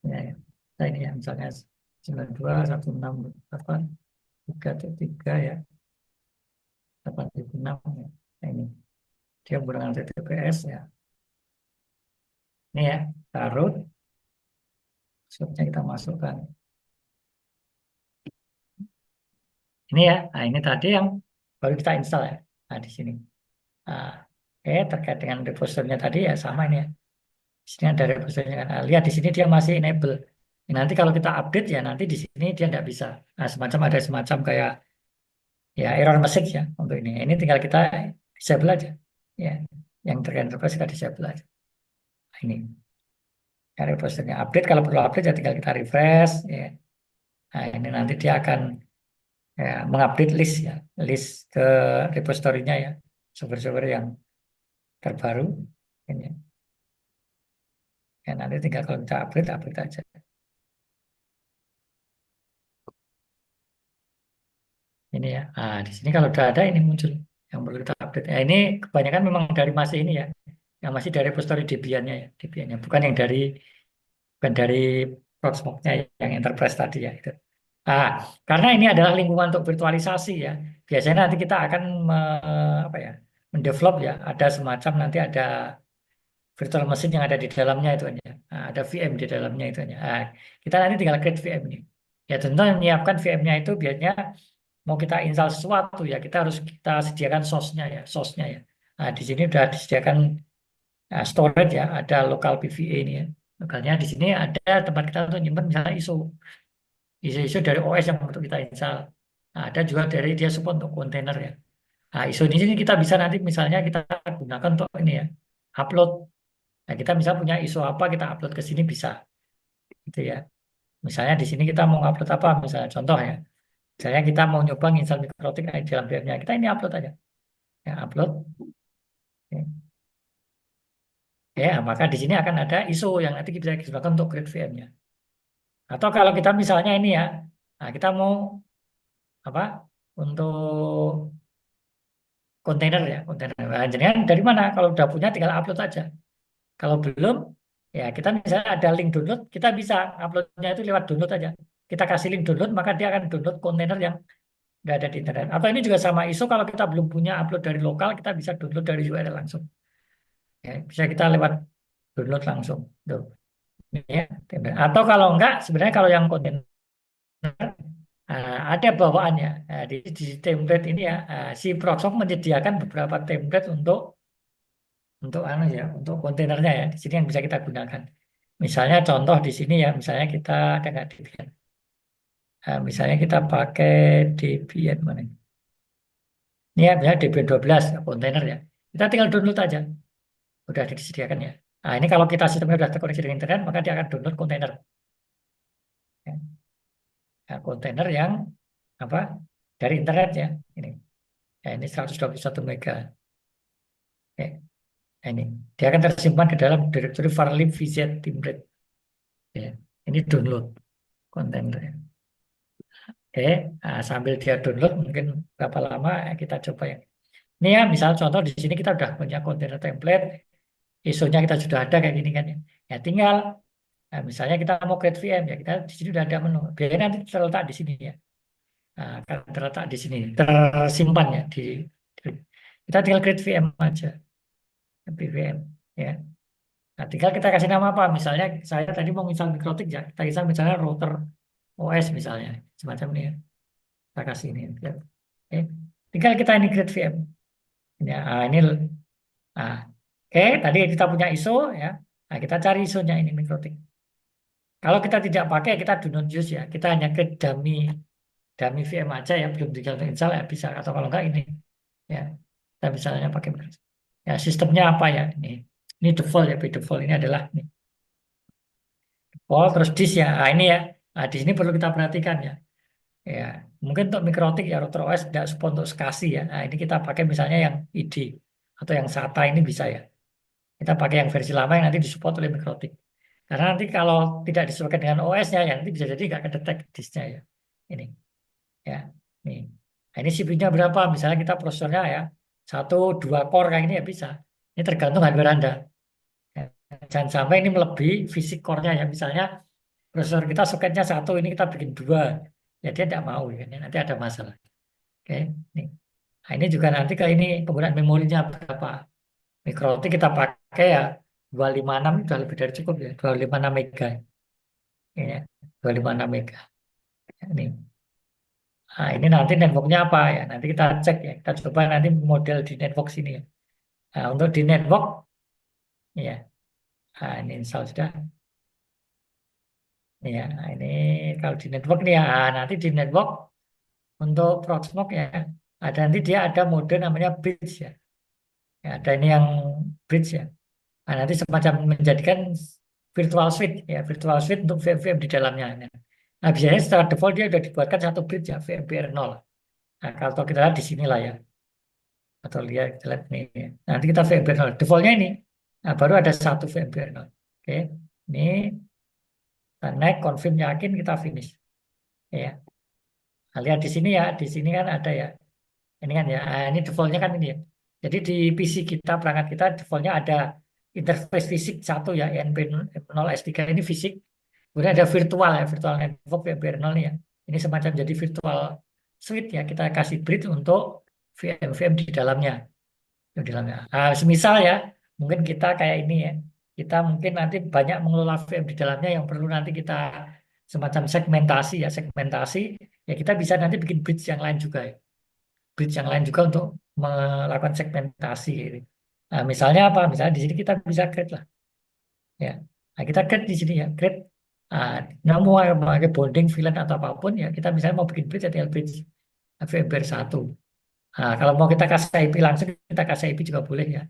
Speaker 2: Ya, ya. Nah, ini ya misalnya 92168 ya 8006 ya. Nah, ini dia hubungan TTPS ya. Ini ya, taruh, slotnya kita masukkan. Ini ya, nah ini tadi yang baru kita install ya. Nah di sini. Nah, terkait dengan repositornya tadi ya sama ini ya. Di sini ada repositornya kan. Nah, lihat di sini dia masih enable. Nanti kalau kita update ya nanti di sini dia nggak bisa. Nah, semacam ada semacam kayak ya error message ya untuk ini. Ini tinggal kita disable aja. Ya, yang terkait repositor kita disable aja. Nah, ini. Ya, repositornya update kalau perlu update ya tinggal kita refresh ya. Nah, ini nanti dia akan ya, mengupdate list ya, list ke repositorinya ya, server-server yang terbaru. Ini. Ya, nanti tinggal kalau kita update, update aja. Ini ya. Ah, di sini kalau udah ada ini muncul yang perlu kita update. Ya, ini kebanyakan memang dari masih ini ya, yang masih dari repository Debian-nya ya, Debian-nya, bukan dari Proxmox-nya yang enterprise tadi ya itu. Ah, karena ini adalah lingkungan untuk virtualisasi ya. Biasanya nanti kita akan apa ya, mendevelop ya, ada semacam nanti ada virtual machine yang ada di dalamnya itu hanya. Nah, ada VM di dalamnya itu hanya. Nah, kita nanti tinggal create VM ini. Ya tentu menyiapkan VM-nya itu biasanya mau kita install sesuatu ya kita harus kita sediakan source-nya ya, source-nya ya. Nah, di sini sudah disediakan storage ya, ada local PVA ini ya. Lokalnya di sini ada tempat kita untuk nyimpan misalnya ISO dari OS yang untuk kita install. Nah, ada juga dari dia support untuk kontainer ya. Nah, ISO di sini kita bisa nanti misalnya kita gunakan untuk ini ya, upload. Nah, kita misalnya punya ISO apa kita upload ke sini bisa, gitu ya. Misalnya di sini kita mau upload apa, misalnya contoh ya. Misalnya kita mau nyoba install mikrotik di dalam VM-nya, kita ini upload aja. Ya, upload. Ya, ya, maka di sini akan ada ISO yang nanti bisa digunakan untuk create VM-nya. Atau kalau kita misalnya ini ya, nah kita mau apa untuk kontainer ya, kontainer. Nah, jadi kan dari mana? Kalau udah punya tinggal upload aja. Kalau belum, ya kita misalnya ada link download, kita bisa uploadnya itu lewat download aja. Kita kasih link download, maka dia akan download kontainer yang nggak ada di internet. Atau ini juga sama ISO, kalau kita belum punya upload dari lokal, kita bisa download dari URL langsung. Ya, bisa kita lewat download langsung. Tuh. Ya. Atau kalau enggak, sebenarnya kalau yang kontainer ada bawaannya. Nah, di template ini ya, si Proxmox menyediakan beberapa template untuk anu ya, untuk kontainernya ya. Di sini yang bisa kita gunakan. Misalnya contoh di sini ya, misalnya kita ada nggak Debian. Misalnya kita pakai Debian mana? Ini ya, misalnya Debian 12 ya, kontainer ya. Kita tinggal download aja. Udah disediakan ya. Nah, ini kalau kita sistemnya sudah terkoneksi dengan internet, maka dia akan download kontainer. Ya. Nah, kontainer yang apa? Dari internet ya. Ini. Ya, ini 121 mega. Ya, ini. Dia akan tersimpan ke dalam direktori Farlib VZ template. Ya. Ini download kontainer. Ya. Oke, sambil dia download mungkin berapa lama kita coba ya. Ini ya, misal contoh di sini kita udah punya kontainer template, ISO-nya kita sudah ada kayak gini kan ya. Ya tinggal, misalnya kita mau create VM ya, kita di sini udah ada menu. Biasanya nanti terletak di sini ya. Nah, akan terletak di sini, tersimpan ya kita tinggal create VM aja, VM ya. Nah, tinggal kita kasih nama apa? Misalnya saya tadi mau misal mikrotik ya, kita bisa misalnya router OS misalnya, semacam ini ya. Kita kasih ini. Ya. Oke. Tinggal kita ini create VM. Ya, ini nah, oke, tadi kita punya ISO ya. Nah, kita cari ISO-nya ini mikrotik. Kalau kita tidak pakai, kita do not use ya. Kita hanya create dummy VM aja ya, belum tinggal install ya bisa. Atau kalau enggak ini ya, kita misalnya pakai mikrotik. Ya, sistemnya apa ya? Ini default ya, by default ini adalah ini. Default terus disk ya. Nah, ini ya. Nah, di sini perlu kita perhatikan ya. Ya, mungkin untuk mikrotik ya router OS tidak support untuk SCSI ya. Nah, ini kita pakai misalnya yang ID atau yang SATA ini bisa ya. Kita pakai yang versi lama yang nanti disupport oleh mikrotik. Karena nanti kalau tidak disesuaikan dengan OS-nya ya nanti bisa jadi nggak kedetek disknya ya. Ini ya. Nih. Nah, ini CPU-nya berapa? Misalnya kita prosesornya ya 1, 2 core kayak ini ya bisa. Ini tergantung hardware Anda. Ya, jangan sampai ini melebihi fisik core-nya ya. Misalnya prosesor kita soketnya 1, ini kita bikin 2. Ya dia tidak mau ya. Nanti ada masalah. Oke. Nih. Nah, ini juga nanti ke ini penggunaan memorinya berapa. Micro kita pakai ya 256 sudah lebih dari cukup ya. 256 mega. Ya, 256 mega. Ini. Nah, ini nanti networknya apa ya? Nanti kita cek ya. Kita coba nanti model di network sini ya. Nah, untuk di network ya. Nah, ini install sudah. Ya, nah, ini kalau di network nih ya, nah, nanti di network untuk Proxmox ya, ada nanti dia ada mode namanya bridge ya. Ya, ada ini yang bridge ya. Nah, nanti semacam menjadikan virtual switch ya, virtual switch untuk VM-VM di dalamnya. Nah, biasanya secara default dia sudah dibuatkan satu bridge ya, VMBR 0. Nah, kalau kita lihat di sini lah ya, atau lihat kita lihat nih. Nanti kita VMBR 0. Defaultnya ini, nah, baru ada satu VMBR 0. Oke, ini kita naik, confirm yakin kita finish. Ya, nah, lihat di sini ya, di sini kan ada ya. Ini kan ya, nah, ini defaultnya kan ini ya. Jadi di PC kita, perangkat kita defaultnya ada interface fisik satu ya, INP0S3 ini fisik. Kemudian ada virtual ya, virtual network VMware 0 ya. Ini semacam jadi virtual suite ya, kita kasih bridge untuk VM-VM di dalamnya. Di dalamnya. Ah, semisal ya, mungkin kita kayak ini ya. Kita mungkin nanti banyak mengelola VM di dalamnya yang perlu nanti kita semacam segmentasi ya, segmentasi. Ya kita bisa nanti bikin bridge yang lain juga ya. Bridge yang lain juga untuk melakukan segmentasi gitu. Nah, misalnya apa? Misalnya di sini kita bisa create lah. Ya. Nah, kita create di sini ya, create. Nah, mau pakai bonding, VLAN atau apapun ya, kita misalnya mau bikin bridge ya tinggal bridge VMware 1. Nah, kalau mau kita kasih IP langsung, kita kasih IP juga boleh ya.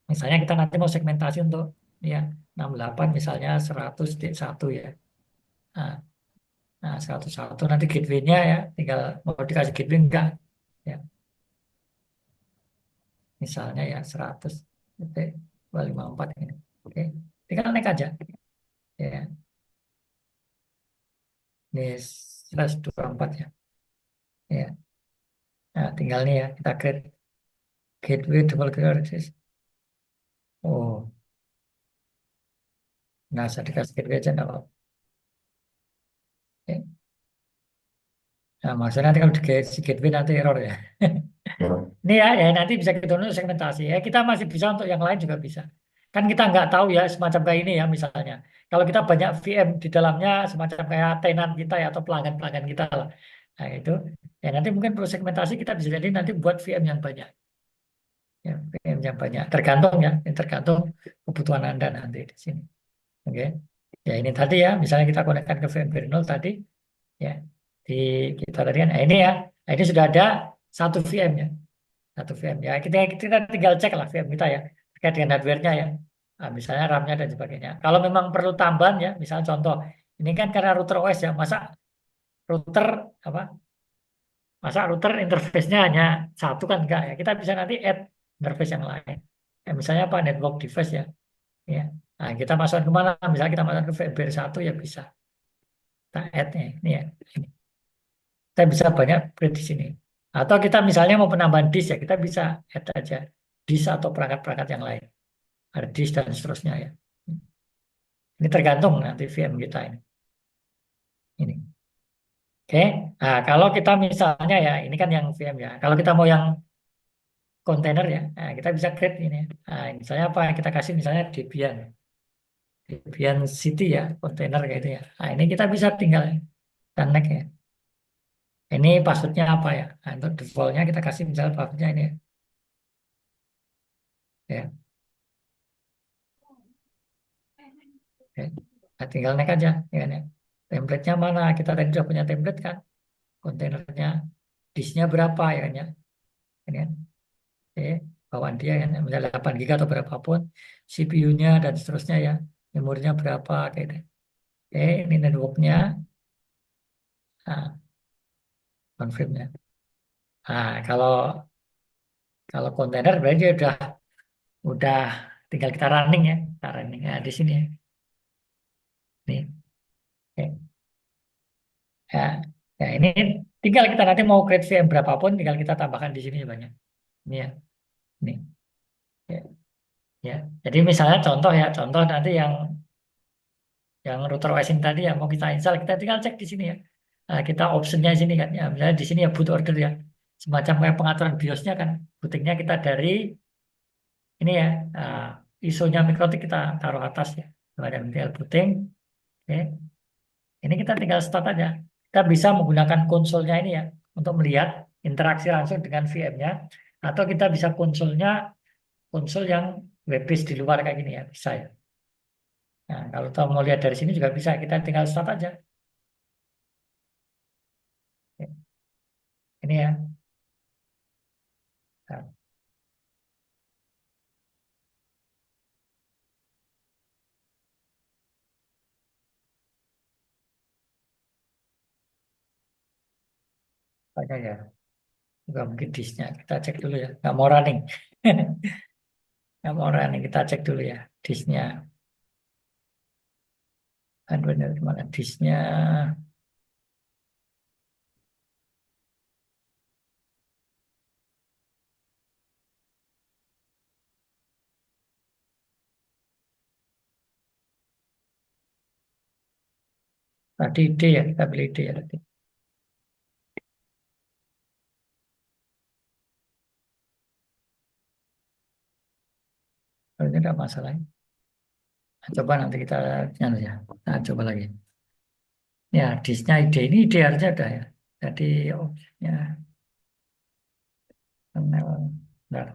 Speaker 2: Misalnya kita nanti mau segmentasi untuk ya 68 misalnya 100.1 ya. Nah, nah 101 nanti gateway-nya ya, tinggal mau dikasih gateway enggak. Ya, misalnya ya 100.254 ini. Oke, tinggal naik aja. Ya, ini 124 ya. Ya, nah tinggal nih ya, kita create gateway double access. Oh, nah saya dikasih gateway aja enggak apa-apa. Oke. Nah, maksudnya nanti kalau dikasih gateway nanti error ya. Ini ya, ya nanti bisa kita download segmentasi ya. Kita masih bisa untuk yang lain juga bisa. Kan kita nggak tahu ya semacam kayak ini ya misalnya. Kalau kita banyak VM di dalamnya semacam kayak tenan kita ya atau pelanggan-pelanggan kita lah. Nah itu ya nanti mungkin perlu segmentasi kita bisa jadi nanti buat VM yang banyak. Ya, VM yang banyak. Tergantung ya, ini tergantung kebutuhan Anda nanti di sini. Oke. Ya ini tadi ya, misalnya kita konekkan ke VM 0 tadi ya. Di kita tadi kan, nah ini ya. Nah, ini sudah ada satu VM ya. Satu VM ya kita tinggal cek lah VM kita ya terkait dengan hardware-nya ya. Nah, misalnya RAM-nya dan sebagainya kalau memang perlu tambahan ya misalnya contoh ini kan karena router OS ya router apa masa router interface-nya hanya satu kan enggak ya kita bisa nanti add interface yang lain ya, misalnya apa network device ya ya nah kita masukkan kemana misalnya kita masukkan ke VMware 1 ya bisa kita add nih ini ya ini. Kita bisa banyak upgrade di sini. Atau kita misalnya mau penambahan disk ya, kita bisa add aja disk atau perangkat-perangkat yang lain. Hard disk dan seterusnya ya. Ini tergantung nanti VM kita ini. Ini. Oke. Nah, kalau kita misalnya ya, ini kan yang VM ya. Kalau kita mau yang kontainer ya, nah, kita bisa create ini. Nah, misalnya apa? Kita kasih misalnya Debian. Debian City ya, kontainer kayak itu ya. Nah, ini kita bisa tinggal connect ya. Ini passwordnya apa ya? Nah, untuk defaultnya kita kasih misalnya passwordnya ini ya. Ya. Oke. Nah, tinggal naik aja, ya kan ya. Template-nya mana? Kita tadi sudah punya template kan? Kontainernya, disknya berapa ya kan ya? Ini kan? Oke, bawaan dia kan, misalnya 8 GB atau berapapun, CPU-nya dan seterusnya ya, memorinya berapa kayak gitu. Oke, ini network-nya, nah, confirm-nya. Nah, kalau kontainer berarti dia udah tinggal kita running ya, kita running. Nah, di sini ya. Ya, ya ini tinggal kita nanti mau create VM berapapun, tinggal kita tambahkan di sini banyak. Ini ya, ini. Ya, ya. Jadi misalnya contoh nanti yang router OS ini tadi ya mau kita install, kita tinggal cek di sini ya. Nah, kita optionnya di sini kan, ya misalnya di sini ya boot order ya, semacam kayak pengaturan BIOSnya kan, bootingnya kita dari ini ya, uh, ISO-nya MikroTik kita taruh atas ya, kemudian tinggal booting, oke. Ini kita tinggal start aja. Kita bisa menggunakan konsolnya ini ya untuk melihat interaksi langsung dengan VM-nya, atau kita bisa konsol yang web based di luar kayak gini ya, bisa ya. Nah, kalau kita mau lihat dari sini juga bisa, kita tinggal start aja. Ini ya. Nah, makanya ya. Juga mungkin disknya. Kita cek dulu ya. Nggak mau running. Nggak mau running. Kita cek dulu ya. Disknya. Aduh, dari mana disknya? Tadi D ya. Kita beli D ya tadi. Kalau ini tidak masalah. Nah, coba nanti kita nyala ya. Nah, coba lagi. Ya, disknya ID. Ini IDR-nya udah ya. Jadi opsinya panel. Bentar.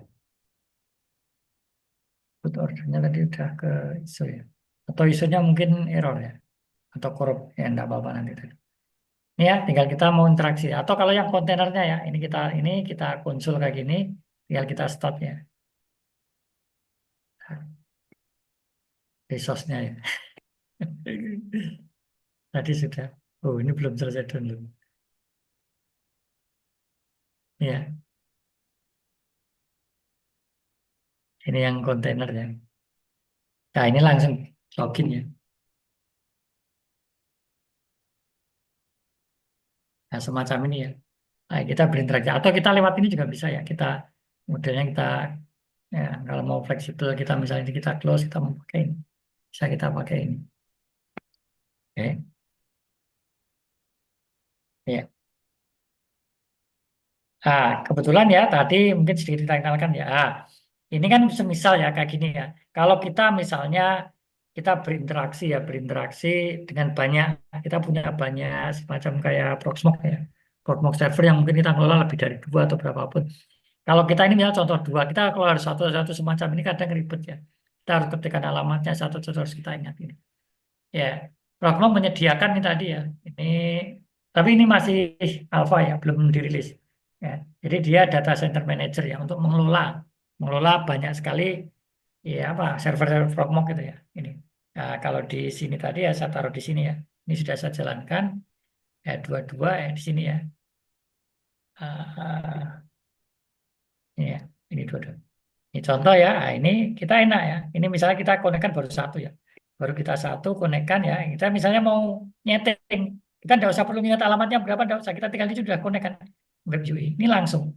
Speaker 2: Boot ordernya tadi udah ke ISO ya. Atau ISO-nya mungkin error ya. Atau korup. Ya, enggak apa-apa nanti tadi. Ini ya, tinggal kita mau interaksi. Atau kalau yang kontainernya ya, ini kita konsul kayak gini, tinggal kita start ya. Resource-nya ya. Tadi sudah. Oh, ini belum selesai download. Ya, ini yang kontainernya. Nah, ini langsung login ya. Nah, semacam ini ya. Nah, kita berinteraksi. Atau kita lewat ini juga bisa ya. Modelnya kita, ya, kalau mau fleksibel, kita misalnya kita close, kita mau pakai ini. Bisa kita pakai ini. Oke. Ya. Kebetulan ya tadi mungkin sedikit kita kenalkan ya. Ini kan semisal ya kayak gini ya. Kalau kita misalnya kita berinteraksi dengan banyak, kita punya banyak semacam kayak Proxmox ya. Proxmox server yang mungkin kita kelola lebih dari dua atau berapapun. Kalau kita ini misalnya contoh dua, kita kalau harus satu-satu semacam ini kadang ribet ya. Kita harus ketikkan alamatnya satu-satu harus kita ingat ini. Ya, Proxmox menyediakan ini tadi ya. Ini, tapi ini masih alpha ya, belum dirilis. Ya, jadi dia data center manager ya untuk mengelola banyak sekali ya apa server-server Frogmok gitu ya. Ini. Nah, kalau di sini tadi ya saya taruh di sini ya. Ini sudah saya jalankan ya dua-dua ya di sini ya. Ah, ini ya, ini dua-dua. Ini contoh ya. Ini kita enak ya. Ini misalnya kita konekkan baru satu ya. Baru kita satu konekkan ya. Kita misalnya mau nyeting, kita tidak usah perlu ingat alamatnya berapa, tidak usah. Kita tinggal itu sudah konekkan web UI. Ini langsung.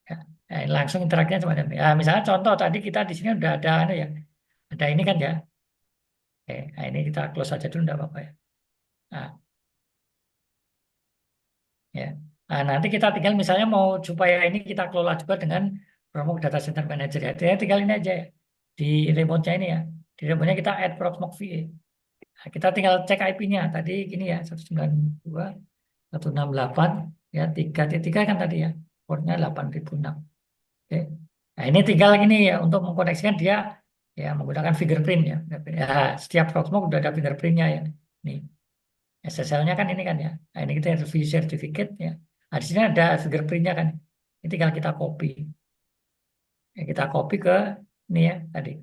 Speaker 2: Ya. Nah, langsung interaksinya semacam ini. Misalnya contoh tadi kita di sini udah ada anu ya, ada ini kan ya. Nah ini kita close aja dulu enggak apa-apa ya. Nah, ya. Nah, nanti kita tinggal misalnya mau supaya ini kita kelola juga dengan Promote Data Center Manager ya. Jadi tinggal ini aja ya. Di remote-nya ini ya. Di remote-nya kita add Proxmox VA. Nah, kita tinggal cek IP-nya. Tadi gini ya, 192.168 ya 3.3 kan tadi ya. Portnya 8006. Oke. Nah, ini tinggal gini ya untuk mengkoneksikan dia ya menggunakan fingerprint ya. Ya, setiap Proxmox udah ada fingerprintnya ya. Nih, SSL-nya kan ini kan ya. Nah, ini kita review certificate ya. Nah, di sini ada fingerprintnya kan. Ini tinggal kita copy. Ya, kita copy ke ini ya tadi.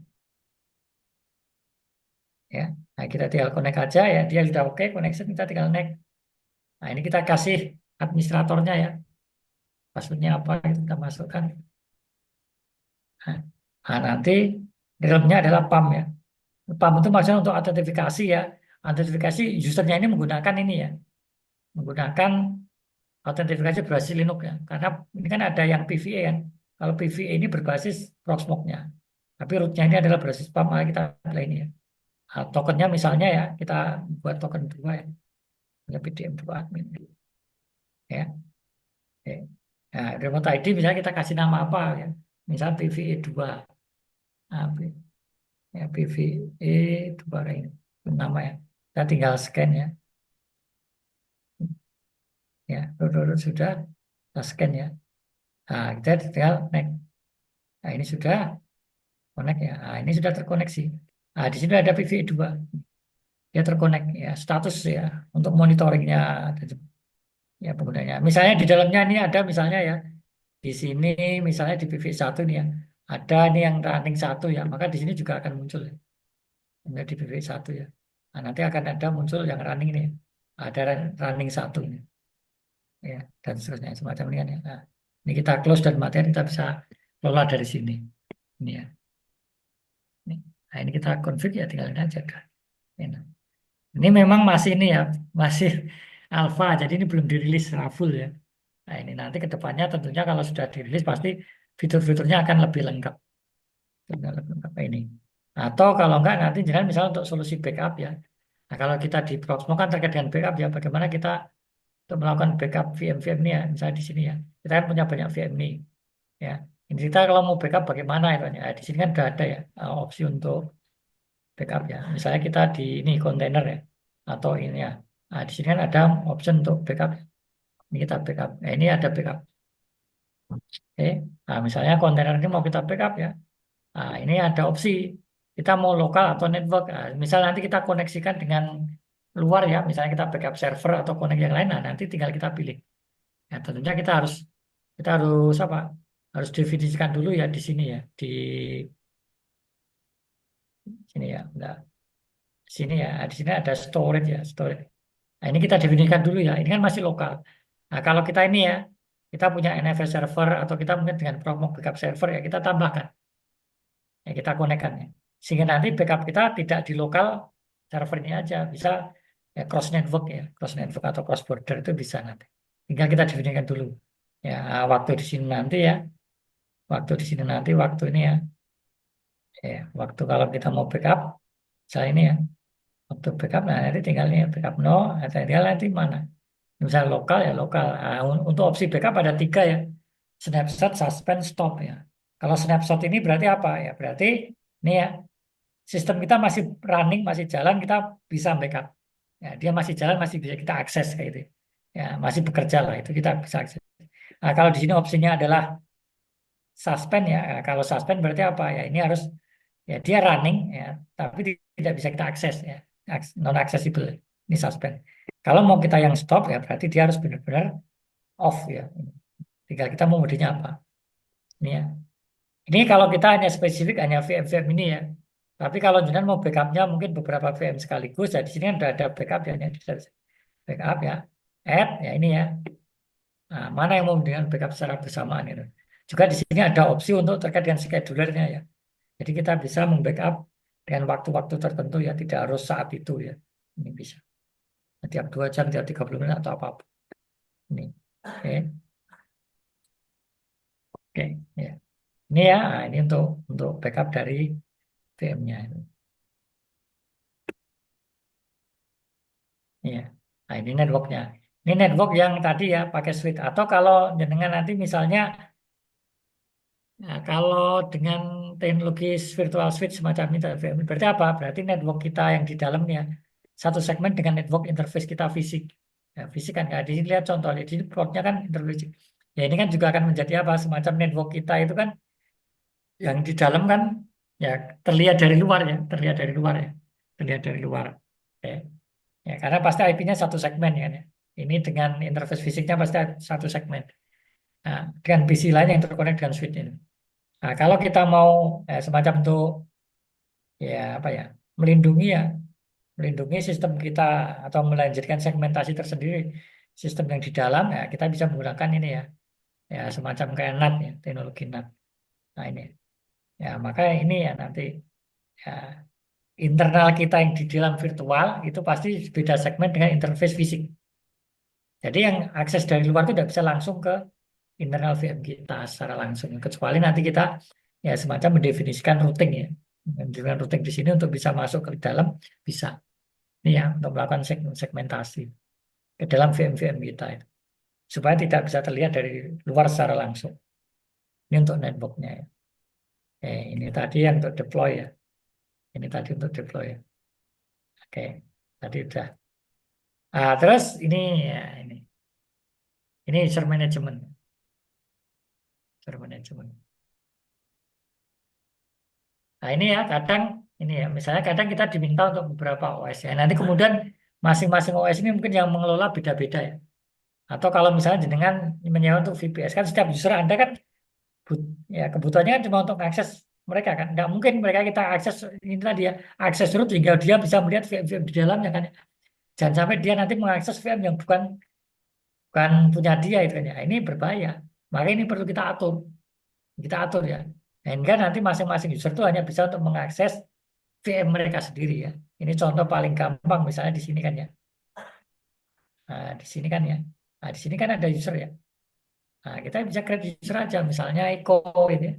Speaker 2: Ya. Nah, kita tinggal connect aja ya. Dia sudah oke, connection kita tinggal next. Nah, ini kita kasih administratornya ya. Passwordnya apa itu kita masukkan. Nah, nanti di dalamnya adalah PAM ya. PAM itu maksudnya untuk autentifikasi ya. Autentifikasi usernya ini menggunakan ini ya. menggunakan autentifikasi berbasis Linux ya. Karena ini kan ada yang PVA kan. Kalau PVA ini berbasis Proxmox-nya. Tapi rootnya ini adalah berbasis PAM, maka kita pilih ini ya. Nah, tokennya misalnya ya, kita buat token 2 ya. Punya PDM2 admin. Ya. Oke. Nah, remote ID misalnya kita kasih nama apa ya. Misal PVE2. Nah, ya, PVE2 ini. Nama ya. Kita tinggal scan ya. Ya, sudah. Kita scan ya. Nah, kita tinggal next. Nah, ini sudah connect ya. Nah, ini sudah terkoneksi. Nah, di sini ada PVE2. Dia terkonek ya. Status ya. Untuk monitoringnya. Ya, penggunanya. Misalnya di dalamnya ini ada misalnya ya. Di sini misalnya di PV1 nih ya. Ada nih yang running 1 ya. Maka di sini juga akan muncul ya. Yang di PV1 ya. Nah, nanti akan ada muncul yang running nih. Ada running 1 nih. Ya, dan seterusnya semacam ini kan ya. Nah, ini kita close dan materi kita bisa kelola dari sini. Ini ya. Nah, ini kita config ya tinggalin aja kan. Ini memang masih ini ya, masih alpha, jadi ini belum dirilis secara full ya. Nah, ini nanti ke depannya tentunya kalau sudah dirilis pasti fitur-fiturnya akan lebih lengkap. Lebih lengkap ini. Atau kalau enggak nanti jangan misalnya untuk solusi backup ya. Nah, kalau kita di Proxmox kan terkait dengan backup ya, bagaimana kita untuk melakukan backup VM-VM ini ya, misalnya di sini ya. Kita kan punya banyak VM nih ya. Ini kita kalau mau backup bagaimana itu ya. Di sini kan sudah ada ya opsi untuk backup ya. Misalnya kita di ini kontainer ya atau ini ya. Nah, di sini kan ada option untuk backup. Ini kita backup. Nah, ini ada backup. Oke. Nah, misalnya kontainer ini mau kita backup ya. Nah, ini ada opsi kita mau lokal atau network. Nah, misal nanti kita koneksikan dengan luar ya. Misalnya kita backup server atau konek yang lain. Nah, nanti tinggal kita pilih. Ya, tentunya kita harus apa? Harus definisikan dulu ya di sini ya. Di sini ya. Nah, sini ya. Di sini ada storage ya, storage. Nah, ini kita definisikan dulu ya. Ini kan masih lokal. Nah, kalau kita ini ya, kita punya NFS server atau kita mungkin dengan Proxmox backup server ya, kita tambahkan. Ya, kita konekkan ya. Sehingga nanti backup kita tidak di lokal server ini aja. Bisa ya cross network ya. Cross network atau cross border itu bisa nanti. Tinggal kita definisikan dulu. Ya, waktu di sini nanti ya. Waktu di sini nanti, waktu ini ya. Ya, waktu kalau kita mau backup, misalnya ini ya. Waktu backup, nah nanti tinggal ini backup no, tinggal nanti mana. Misalnya lokal ya lokal. Nah, untuk opsi backup ada 3 ya. Snapshot, suspend, stop ya. Kalau snapshot ini berarti apa ya? Berarti ini ya sistem kita masih running, masih jalan, kita bisa backup. Ya, dia masih jalan, masih bisa kita akses kayak gitu. Ya, masih bekerja lah itu kita bisa akses. Nah, kalau di sini opsinya adalah suspend ya. Nah, kalau suspend berarti apa ya? Ini harus ya dia running ya, tapi tidak bisa kita akses ya. Non accessible. Ini suspend. Kalau mau kita yang stop ya berarti dia harus benar-benar off ya. Tinggal kita mau modenya apa. Ini ya. Ini kalau kita hanya spesifik hanya VM-VM ini ya. Tapi kalau jenengan mau backupnya mungkin beberapa VM sekaligus. Ya di sini kan ada backup ya. Ini backup ya. Add ya ini ya. Nah, mana yang mau dengan backup secara bersamaan itu. Juga di sini ada opsi untuk terkait dengan schedulernya ya. Jadi kita bisa membackup dengan waktu-waktu tertentu ya. Tidak harus saat itu ya. Ini bisa. Tiap 2 jam, tiap 30 menit atau apa-apa. Ini. Oke. Oke. Ya. Ini ya. Nah, ini untuk backup dari VM-nya. Iya. Nah, ini networknya. Ini network yang tadi ya pakai switch. Atau kalau jenengan nanti misalnya, nah, kalau dengan teknologi virtual switch semacam ini, berarti apa? Berarti network kita yang di dalamnya satu segmen dengan network interface kita fisik. Ya, fisik kan nggak. Di sini lihat contohnya. Di sini portnya kan interface. Ya ini kan juga akan menjadi apa? Semacam network kita itu kan yang di dalam kan ya terlihat dari luar ya, terlihat dari luar ya, terlihat dari luar. Oke. Ya, karena pasti IP-nya satu segmen ya, kan ya. Ini dengan interface fisiknya pasti satu segmen. Nah, dengan PC lain yang terkonek dengan switch ini. Nah, kalau kita mau semacam untuk ya apa ya melindungi ya, melindungi sistem kita atau melanjutkan segmentasi tersendiri sistem yang di dalam ya kita bisa menggunakan ini ya, ya semacam kayak NAT ya, teknologi NAT. Nah ini ya maka ini ya nanti ya internal kita yang di dalam virtual itu pasti beda segmen dengan interface fisik. Jadi yang akses dari luar itu tidak bisa langsung ke internal VM kita secara langsung. Kecuali nanti kita ya semacam mendefinisikan routing ya. Mendefinisikan routing di sini untuk bisa masuk ke dalam bisa. Ini ya untuk melakukan segmentasi ke dalam VM-VM kita itu. Supaya tidak bisa terlihat dari luar secara langsung. Ini untuk networknya ya. Ini tadi yang untuk deploy ya. Ini tadi untuk deploy ya. Oke, tadi udah. Terus ini ya ini. Ini user management. User management. Nah ini ya kadang ini ya misalnya kadang kita diminta untuk beberapa OS ya. Nanti kemudian masing-masing OS ini mungkin yang mengelola beda-beda ya. Atau kalau misalnya dengan menyewa untuk VPS kan setiap user Anda kan ya kebutuhannya kan cuma untuk akses mereka kan. Nggak mungkin mereka kita akses ini tadi ya akses root hingga dia bisa melihat VM-VM di dalamnya kan. Jangan sampai dia nanti mengakses VM yang bukan bukan punya dia itu kan ya. Ini berbahaya. Maka ini perlu kita atur ya. Sehingga nanti masing-masing user itu hanya bisa untuk mengakses VM mereka sendiri ya. Ini contoh paling gampang misalnya di sini kan ya. Nah, di sini kan ya. Nah, di sini kan ada user ya. Nah, kita bisa create user aja misalnya Eko ini.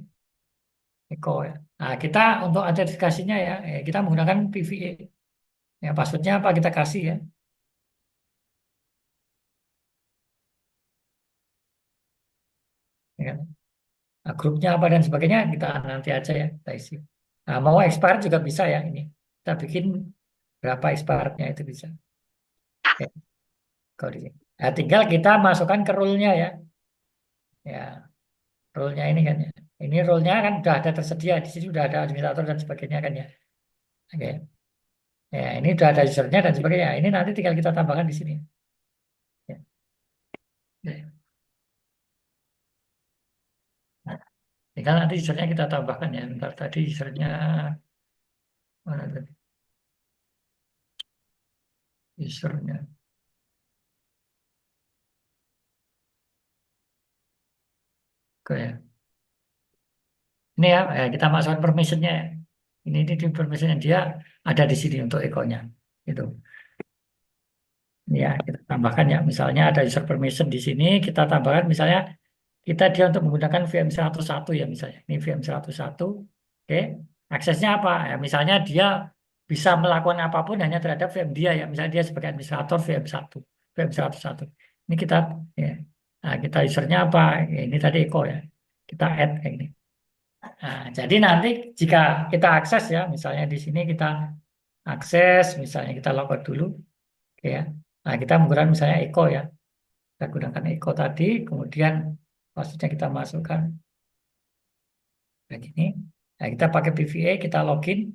Speaker 2: Eko ya. Nah, kita untuk autentikasinya ya, kita menggunakan PVA. Ya, passwordnya apa kita kasih ya. Ya kan? Nah, grupnya apa dan sebagainya kita nanti aja ya kita isi. Nah, mau expired juga bisa ya ini. Kita bikin berapa expirednya itu bisa. Oke, kalau di sini. Nah, tinggal kita masukkan ke rule-nya ya. Ya, role-nya ini kan ya. Ini role-nya kan sudah ada tersedia di sini sudah ada administrator dan sebagainya kan ya. Oke. Ya, ini sudah ada usernya dan sebagainya. Ini nanti tinggal kita tambahkan di sini. Ya. Ya. Nah, tinggal nanti usernya kita tambahkan ya. Bentar tadi usernya mana tadi? Usernya. Oke ya. Ini ya, kita masukkan permission-nya ya. Ini di permission dia ada di sini untuk ekornya. Itu. Ini ya, kita tambahkan ya. Misalnya ada user permission di sini, kita tambahkan misalnya kita dia untuk menggunakan VM101 ya misalnya. Ini VM101. Oke. Aksesnya apa? Ya, misalnya dia bisa melakukan apapun hanya terhadap VM dia ya. Misalnya dia sebagai administrator VM1, VM101. Ini kita ya. Nah, kita usernya apa? Ya, ini tadi Eko ya. Kita add kayak ini. Nah, jadi nanti jika kita akses ya, misalnya di sini kita akses, misalnya kita logout dulu, oke ya. Nah, kita menggunakan misalnya Eko ya. Kita gunakan Eko tadi, kemudian maksudnya kita masukkan kayak gini. Nah, kita pakai PVA, kita login,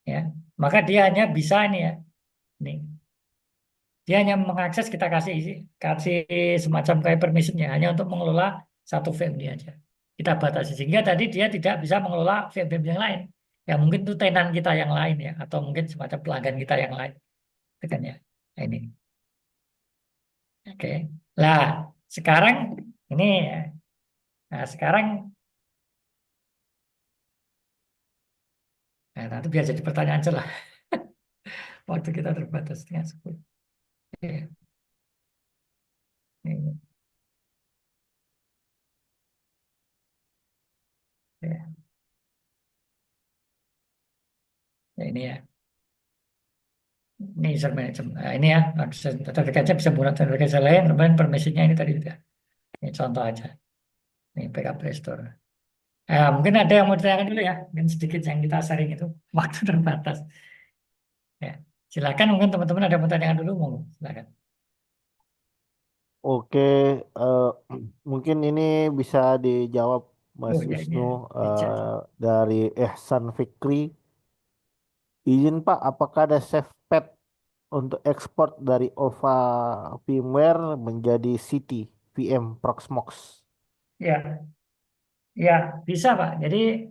Speaker 2: ya. Maka dia hanya bisa ini ya, ini. Dia hanya mengakses kita kasih semacam kayak permissionnya, hanya untuk mengelola satu VM dia aja. Kita batasi sehingga tadi dia tidak bisa mengelola VM-VM yang lain. Ya mungkin itu tenan kita yang lain ya, atau mungkin semacam pelanggan kita yang lain. Itu kan ya. Nah, ini. Oke. Lah, sekarang ini ya. Nah, sekarang nanti biar jadi pertanyaan aja lah. Waktu kita terbatas dengan 10. Oke. Ini, ya. Ya, ini ya. Ini user management. Nah, ini ya. Sertifikatnya bisa menggunakan sertifikat lain. Kemudian permissionnya ini tadi udah. Ini contoh aja. Ini backup restore. Mungkin ada yang mau ditanyakan dulu ya. Mungkin sedikit yang kita sharing itu. Waktu terbatas. Ya. Silakan mungkin teman-teman ada yang mau tanyakan dulu. Mau. Silakan.
Speaker 1: Oke, eh, mungkin ini bisa dijawab Mas
Speaker 2: Oh ya ini
Speaker 1: Wisnu
Speaker 2: ya. Di chat.
Speaker 1: dari Ehsan Fikri. Izin Pak, apakah ada save path untuk ekspor dari OVA firmware menjadi CT VM Proxmox?
Speaker 2: Ya, ya bisa Pak. Jadi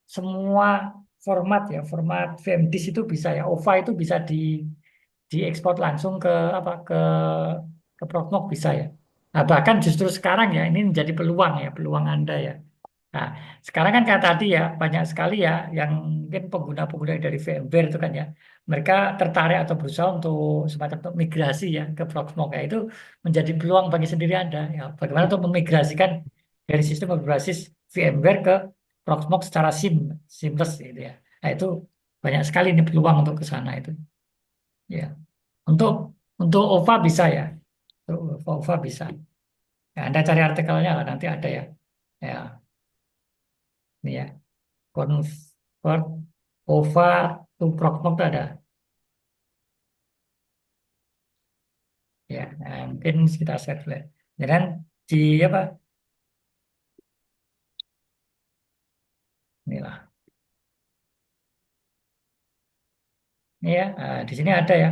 Speaker 2: semua format ya, format VMDIS itu bisa ya. OVA itu bisa diekspor langsung ke apa ke Proxmox bisa ya. Nah, bahkan justru sekarang ya ini menjadi peluang ya, peluang Anda ya. Nah, sekarang kan kayak tadi ya, banyak sekali ya yang mungkin pengguna-pengguna dari VMware itu kan ya, mereka tertarik atau berusaha untuk semacam untuk migrasi ya ke Proxmox ya, itu menjadi peluang bagi sendiri Anda ya. Bagaimana untuk memigrasikan dari sistem berbasis VMware ke Proxmox secara seamless gitu ya. Nah, itu banyak sekali nih peluang untuk ke sana itu. Ya. Untuk OVA bisa ya. Untuk OVA bisa. Ya, Anda cari artikelnya lah nanti ada ya. Ya, ini ya. Convert OVA to Proxmox itu ada. Ya, nah, mungkin kita share dulu ya. Dan di apa? Inilah. Ini ya, nah, di sini ada ya.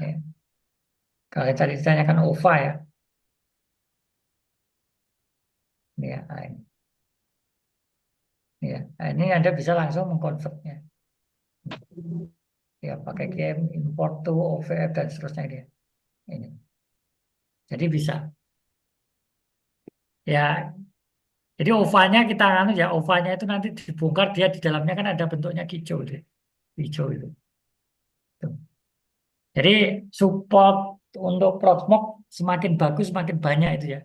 Speaker 2: Ya. Kalau tadi ditanyakan OVA ya. Ini ya, nah, ini ya. Nah, ini Anda bisa langsung mengkonvertnya. Ya, pakai game import to OVF dan seterusnya dia. Ini. Jadi bisa. Ya, jadi OVA-nya kita anu ya, OVA-nya itu nanti dibongkar dia di dalamnya kan ada bentuknya hijau deh. Hijau itu. Tuh. Jadi support untuk Proxmox semakin bagus semakin banyak itu ya.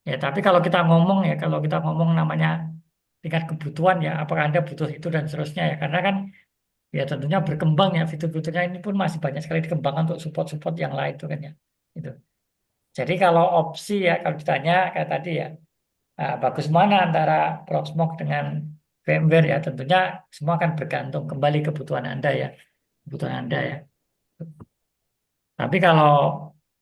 Speaker 2: Ya tapi kalau kita ngomong ya, kalau kita ngomong namanya tingkat kebutuhan ya, apakah Anda butuh itu dan seterusnya ya. Karena kan ya tentunya berkembang ya, fitur-fiturnya ini pun masih banyak sekali dikembangkan untuk support-support yang lain itu kan ya. Itu. Jadi kalau opsi ya, kalau ditanya kayak tadi ya, bagus mana antara Proxmox dengan VMware ya, tentunya semua akan bergantung kembali kebutuhan Anda ya, kebutuhan Anda ya. Tapi kalau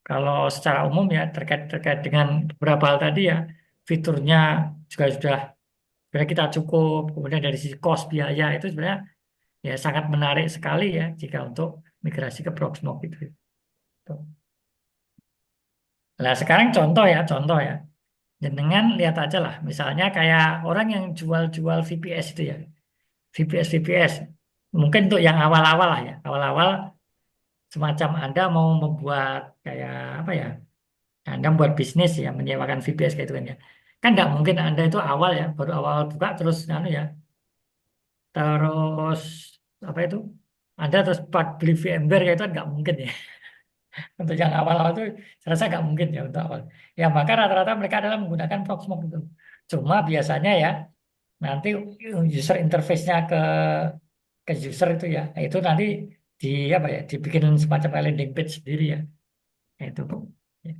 Speaker 2: kalau secara umum ya terkait terkait dengan beberapa hal tadi ya, fiturnya juga sudah sebenarnya kita cukup. Kemudian dari sisi cost biaya itu sebenarnya ya sangat menarik sekali ya jika untuk migrasi ke Proxmox gitu. Tuh. Nah sekarang contoh ya. Jenengan lihat aja lah, misalnya kayak orang yang jual-jual VPS itu ya, VPS. Mungkin untuk yang awal-awal lah ya, awal-awal semacam Anda mau membuat kayak apa ya? Anda buat bisnis ya, menyewakan VPS kayak itu kan ya. Kan nggak mungkin Anda itu awal ya, baru awal buka terus anu ya, terus apa itu? Anda terus beli VMware kayak itu kan nggak mungkin ya. Untuk yang awal-awal itu saya rasa nggak mungkin ya untuk awal. Ya maka rata-rata mereka adalah menggunakan Proxmox itu. Cuma biasanya ya nanti user interface-nya ke user itu ya, itu nanti di apa ya, dibikin semacam landing page sendiri ya. Itu ya,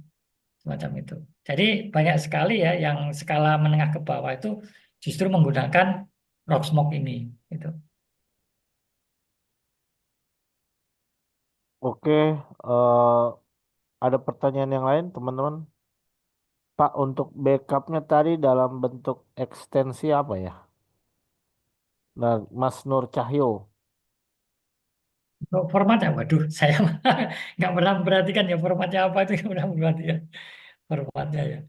Speaker 2: semacam itu. Jadi banyak sekali ya yang skala menengah ke bawah itu justru menggunakan Proxmox ini. Itu.
Speaker 1: Oke, eh, ada pertanyaan yang lain, teman-teman? Pak, untuk backupnya tadi dalam bentuk ekstensi apa ya? Nah, Mas Nur Cahyo.
Speaker 2: Untuk formatnya, waduh, saya nggak pernah memperhatikan ya formatnya apa itu nggak pernah memperhatikan formatnya ya.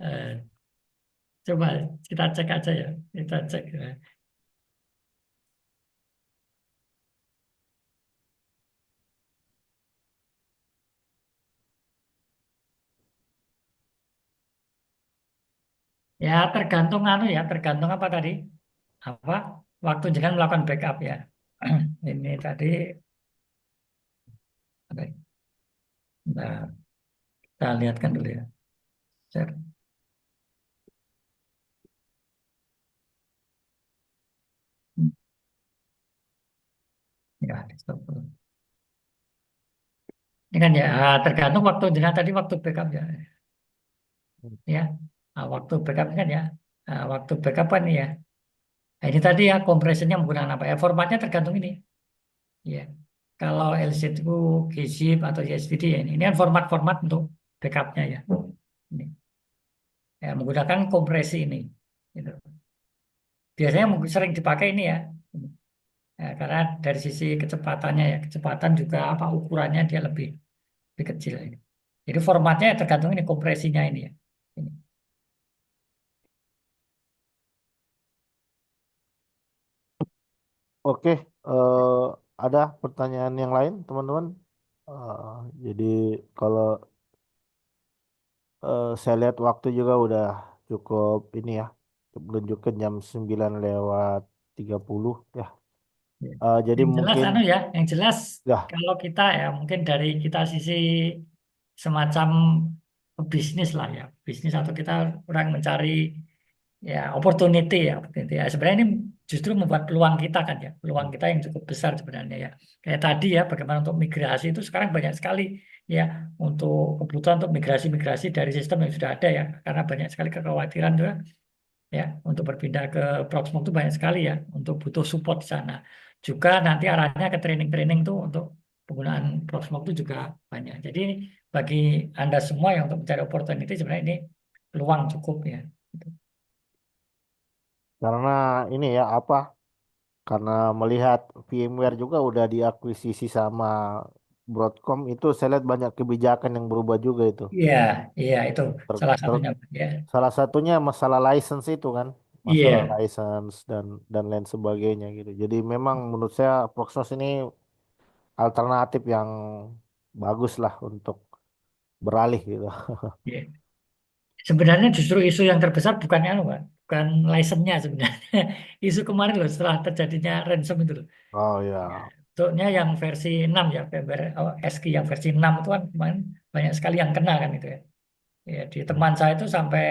Speaker 2: Eh, Coba kita cek aja ya, kita cek. Ya tergantung anu ya, tergantung apa tadi? Apa waktu jangan melakukan backup ya. Ini tadi, oke. Nah, kita lihatkan dulu ya. Share. Ya, di stop dulu. Ini kan ya tergantung waktu jenah tadi waktu backup ya. Ya, waktu backup kan ya. Waktu backup kan ya. Nah, ini tadi ya kompresinya menggunakan apa ya? Formatnya tergantung ini. Ya. Kalau LZ2, gzip atau YSVD ya ini kan format-format untuk backupnya ya. Ini. Ya, menggunakan kompresi ini. Gitu. Biasanya sering dipakai ini ya. Ya, karena dari sisi kecepatannya ya, kecepatan juga apa ukurannya dia lebih kecil ini. Jadi formatnya tergantung ini kompresinya ini ya. Ini.
Speaker 1: Oke, eh, ada pertanyaan yang lain, teman-teman? Eh, jadi kalau Saya lihat waktu juga udah cukup ini ya, menunjukkan jam 9 lewat 30 ya.
Speaker 2: Ya.
Speaker 1: Jadi
Speaker 2: Yang jelas
Speaker 1: mungkin
Speaker 2: anu ya, yang jelas
Speaker 1: ya,
Speaker 2: kalau kita ya mungkin dari kita sisi semacam bisnis lah ya, bisnis atau kita orang mencari ya opportunity ya, opportunity ya. Sebenarnya ini justru membuat peluang kita kan ya, peluang kita yang cukup besar sebenarnya ya. Kayak tadi ya, bagaimana untuk migrasi itu sekarang banyak sekali ya untuk kebutuhan untuk migrasi-migrasi dari sistem yang sudah ada ya, karena banyak sekali kekhawatiran juga ya untuk berpindah ke Proxmox itu banyak sekali ya untuk butuh support di sana. Juga nanti arahnya ke training-training tuh untuk penggunaan Proxmox itu juga banyak. Jadi bagi Anda semua yang untuk mencari opportunity sebenarnya ini peluang cukup ya. Gitu.
Speaker 1: karena ini ya apa? Karena melihat VMware juga udah diakuisisi sama Broadcom itu saya lihat banyak kebijakan yang berubah juga itu.
Speaker 2: Iya, iya itu
Speaker 1: Ter-
Speaker 2: salah
Speaker 1: ter-
Speaker 2: satunya. Ya.
Speaker 1: Salah satunya masalah license itu kan, masalah
Speaker 2: Iya,
Speaker 1: license dan lain sebagainya gitu. Jadi memang menurut saya Proxmox ini alternatif yang bagus lah untuk beralih gitu.
Speaker 2: iya. Sebenarnya justru isu yang terbesar bukan anu, Pak. Bukan license-nya sebenarnya. Isu kemarin loh setelah terjadinya ransom itu loh.
Speaker 1: Oh
Speaker 2: Ya,
Speaker 1: ya,
Speaker 2: Contohnya yang versi 6 ya, VMware SKI yang versi 6 itu kan kemarin banyak sekali yang kena kan itu ya. Ya, di teman saya itu sampai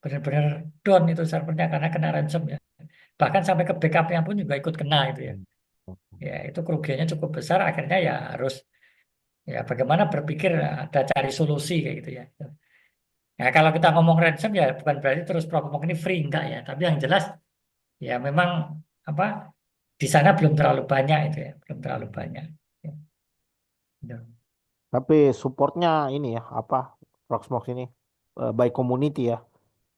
Speaker 2: benar-benar down itu servernya karena kena ransom ya. Bahkan sampai ke backupnya pun juga ikut kena itu ya. Ya, itu kerugiannya cukup besar. Akhirnya ya harus ya bagaimana berpikir ada cari solusi kayak gitu ya. Ya kalau kita ngomong ransom ya bukan berarti terus Prokmok ini free enggak ya. Tapi yang jelas ya memang apa di sana belum terlalu banyak itu ya, belum terlalu banyak. Ya, gitu.
Speaker 1: tapi supportnya ini ya apa Proxmox ini by community ya.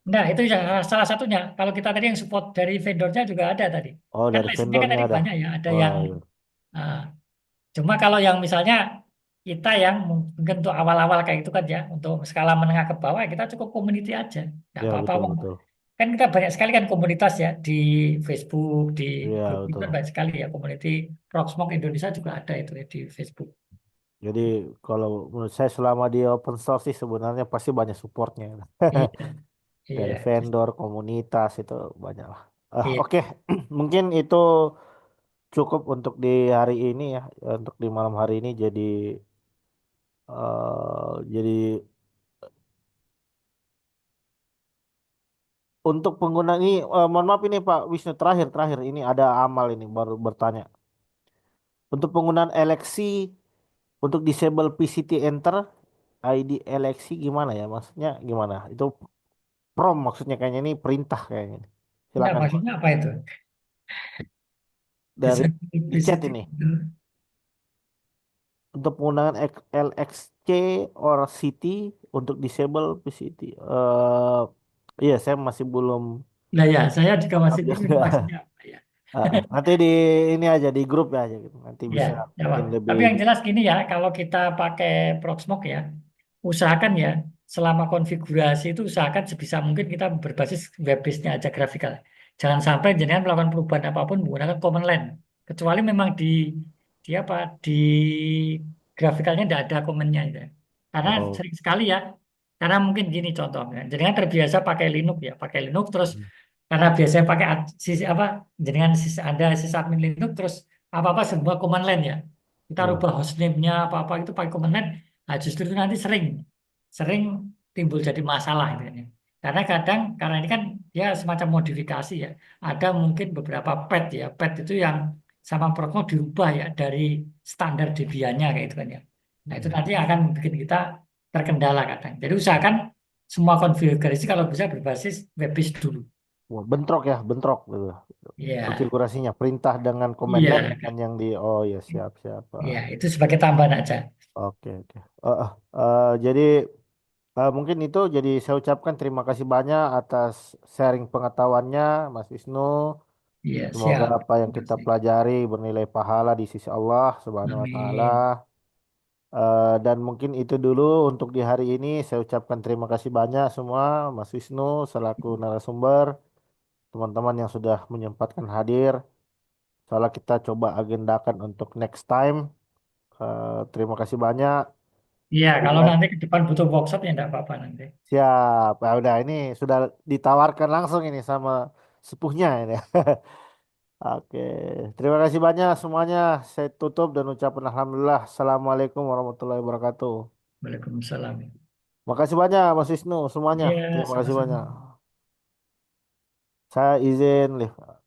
Speaker 2: Nah, itu yang salah satunya. Kalau kita tadi yang support dari vendornya juga ada tadi.
Speaker 1: Oh
Speaker 2: Kan
Speaker 1: dari
Speaker 2: license-nya kan
Speaker 1: vendornya
Speaker 2: tadi
Speaker 1: ada.
Speaker 2: banyak ya. Ada
Speaker 1: Oh
Speaker 2: yang
Speaker 1: iya.
Speaker 2: ah, cuma kalau yang misalnya kita yang mungkin untuk awal-awal kayak itu kan ya, untuk skala menengah ke bawah ya kita cukup community aja. Nggak
Speaker 1: Ya
Speaker 2: apa-apa.
Speaker 1: betul
Speaker 2: Wong.
Speaker 1: betul.
Speaker 2: Kan kita banyak sekali kan komunitas ya di Facebook, di
Speaker 1: Iya
Speaker 2: grup itu
Speaker 1: betul.
Speaker 2: kan banyak sekali ya. Community Proxmox Indonesia juga ada itu ya di Facebook.
Speaker 1: Jadi kalau menurut saya selama dia open source sih sebenarnya pasti banyak supportnya.
Speaker 2: Iya,
Speaker 1: Dari
Speaker 2: iya,
Speaker 1: vendor, komunitas itu banyak lah.
Speaker 2: iya.
Speaker 1: Oke, mungkin itu cukup untuk di hari ini ya, untuk di malam hari ini. Jadi untuk pengguna ini, mohon maaf ini Pak Wisnu terakhir terakhir ini ada amal ini baru bertanya. Untuk penggunaan eleksi untuk disable PCT enter ID eleksi gimana ya? Maksudnya gimana? Itu prom maksudnya kayaknya ini perintah kayaknya.
Speaker 2: Nah,
Speaker 1: Silakan Pak.
Speaker 2: maksudnya apa itu?
Speaker 1: Dari
Speaker 2: Bisa
Speaker 1: di chat
Speaker 2: publicity.
Speaker 1: ini. Untuk penggunaan LXC or CT untuk disable PCT. Iya, saya masih belum
Speaker 2: Nah ya, saya juga masih
Speaker 1: lengkap
Speaker 2: bingung
Speaker 1: juga.
Speaker 2: maksudnya apa ya.
Speaker 1: Nanti di ini aja di grup ya aja gitu. Nanti
Speaker 2: Ya,
Speaker 1: bisa
Speaker 2: ya Pak.
Speaker 1: mungkin lebih
Speaker 2: Tapi yang jelas gini ya, kalau kita pakai Proxmox ya, usahakan ya, selama konfigurasi itu usahakan sebisa mungkin kita berbasis web base-nya aja grafikal. Jangan sampai jangan melakukan perubahan apapun menggunakan command line. Kecuali memang di apa di grafikalnya tidak ada komennya gitu ya. Karena
Speaker 1: oh.
Speaker 2: sering sekali ya, karena mungkin gini contohnya, jangan terbiasa pakai Linux ya, pakai Linux terus karena biasanya pakai sisi apa, jangan sisi, ada sisi admin Linux terus apa-apa semua command line ya. Kita
Speaker 1: Ya.
Speaker 2: rubah hostname-nya apa-apa itu pakai command line. Nah, justru itu nanti sering sering timbul jadi masalah gitu kan ya. Karena kadang karena ini kan dia semacam modifikasi ya. Ada mungkin beberapa pet ya. Pet itu yang sama Protmo dirubah ya dari standar Debian-nya kayak gitu kan ya. Nah, itu
Speaker 1: Hmm.
Speaker 2: nanti akan bikin kita terkendala kadang. Jadi usahakan semua konfigurasi kalau bisa berbasis web-based dulu.
Speaker 1: Wah, bentrok ya, bentrok gitu.
Speaker 2: Iya,
Speaker 1: Konfigurasinya perintah dengan command line
Speaker 2: iya,
Speaker 1: dengan yang di oh ya siap siap.
Speaker 2: iya. Itu sebagai tambahan aja.
Speaker 1: Oke oke. Jadi mungkin itu jadi saya ucapkan terima kasih banyak atas sharing pengetahuannya Mas Wisnu.
Speaker 2: Iya,
Speaker 1: Semoga
Speaker 2: siap.
Speaker 1: apa yang
Speaker 2: Terima
Speaker 1: kita
Speaker 2: kasih.
Speaker 1: pelajari bernilai pahala di sisi Allah Subhanahu wa taala.
Speaker 2: Amin.
Speaker 1: Dan mungkin itu dulu untuk di hari ini. Saya ucapkan terima kasih banyak semua Mas Wisnu selaku narasumber, teman-teman yang sudah menyempatkan hadir. Soalnya kita coba agendakan untuk next time. Terima kasih banyak.
Speaker 2: Iya,
Speaker 1: Jadi
Speaker 2: kalau
Speaker 1: kan
Speaker 2: nanti ke depan butuh workshop ya enggak apa-apa nanti.
Speaker 1: siap. Ya udah ini sudah ditawarkan langsung ini sama sepuhnya ini. Oke, terima kasih banyak semuanya. Saya tutup dan ucapkan alhamdulillah. Assalamualaikum warahmatullahi wabarakatuh.
Speaker 2: Waalaikumsalam.
Speaker 1: Makasih banyak Mas Wisnu semuanya.
Speaker 2: Iya,
Speaker 1: Terima kasih
Speaker 2: sama-sama.
Speaker 1: banyak. Saya izin live.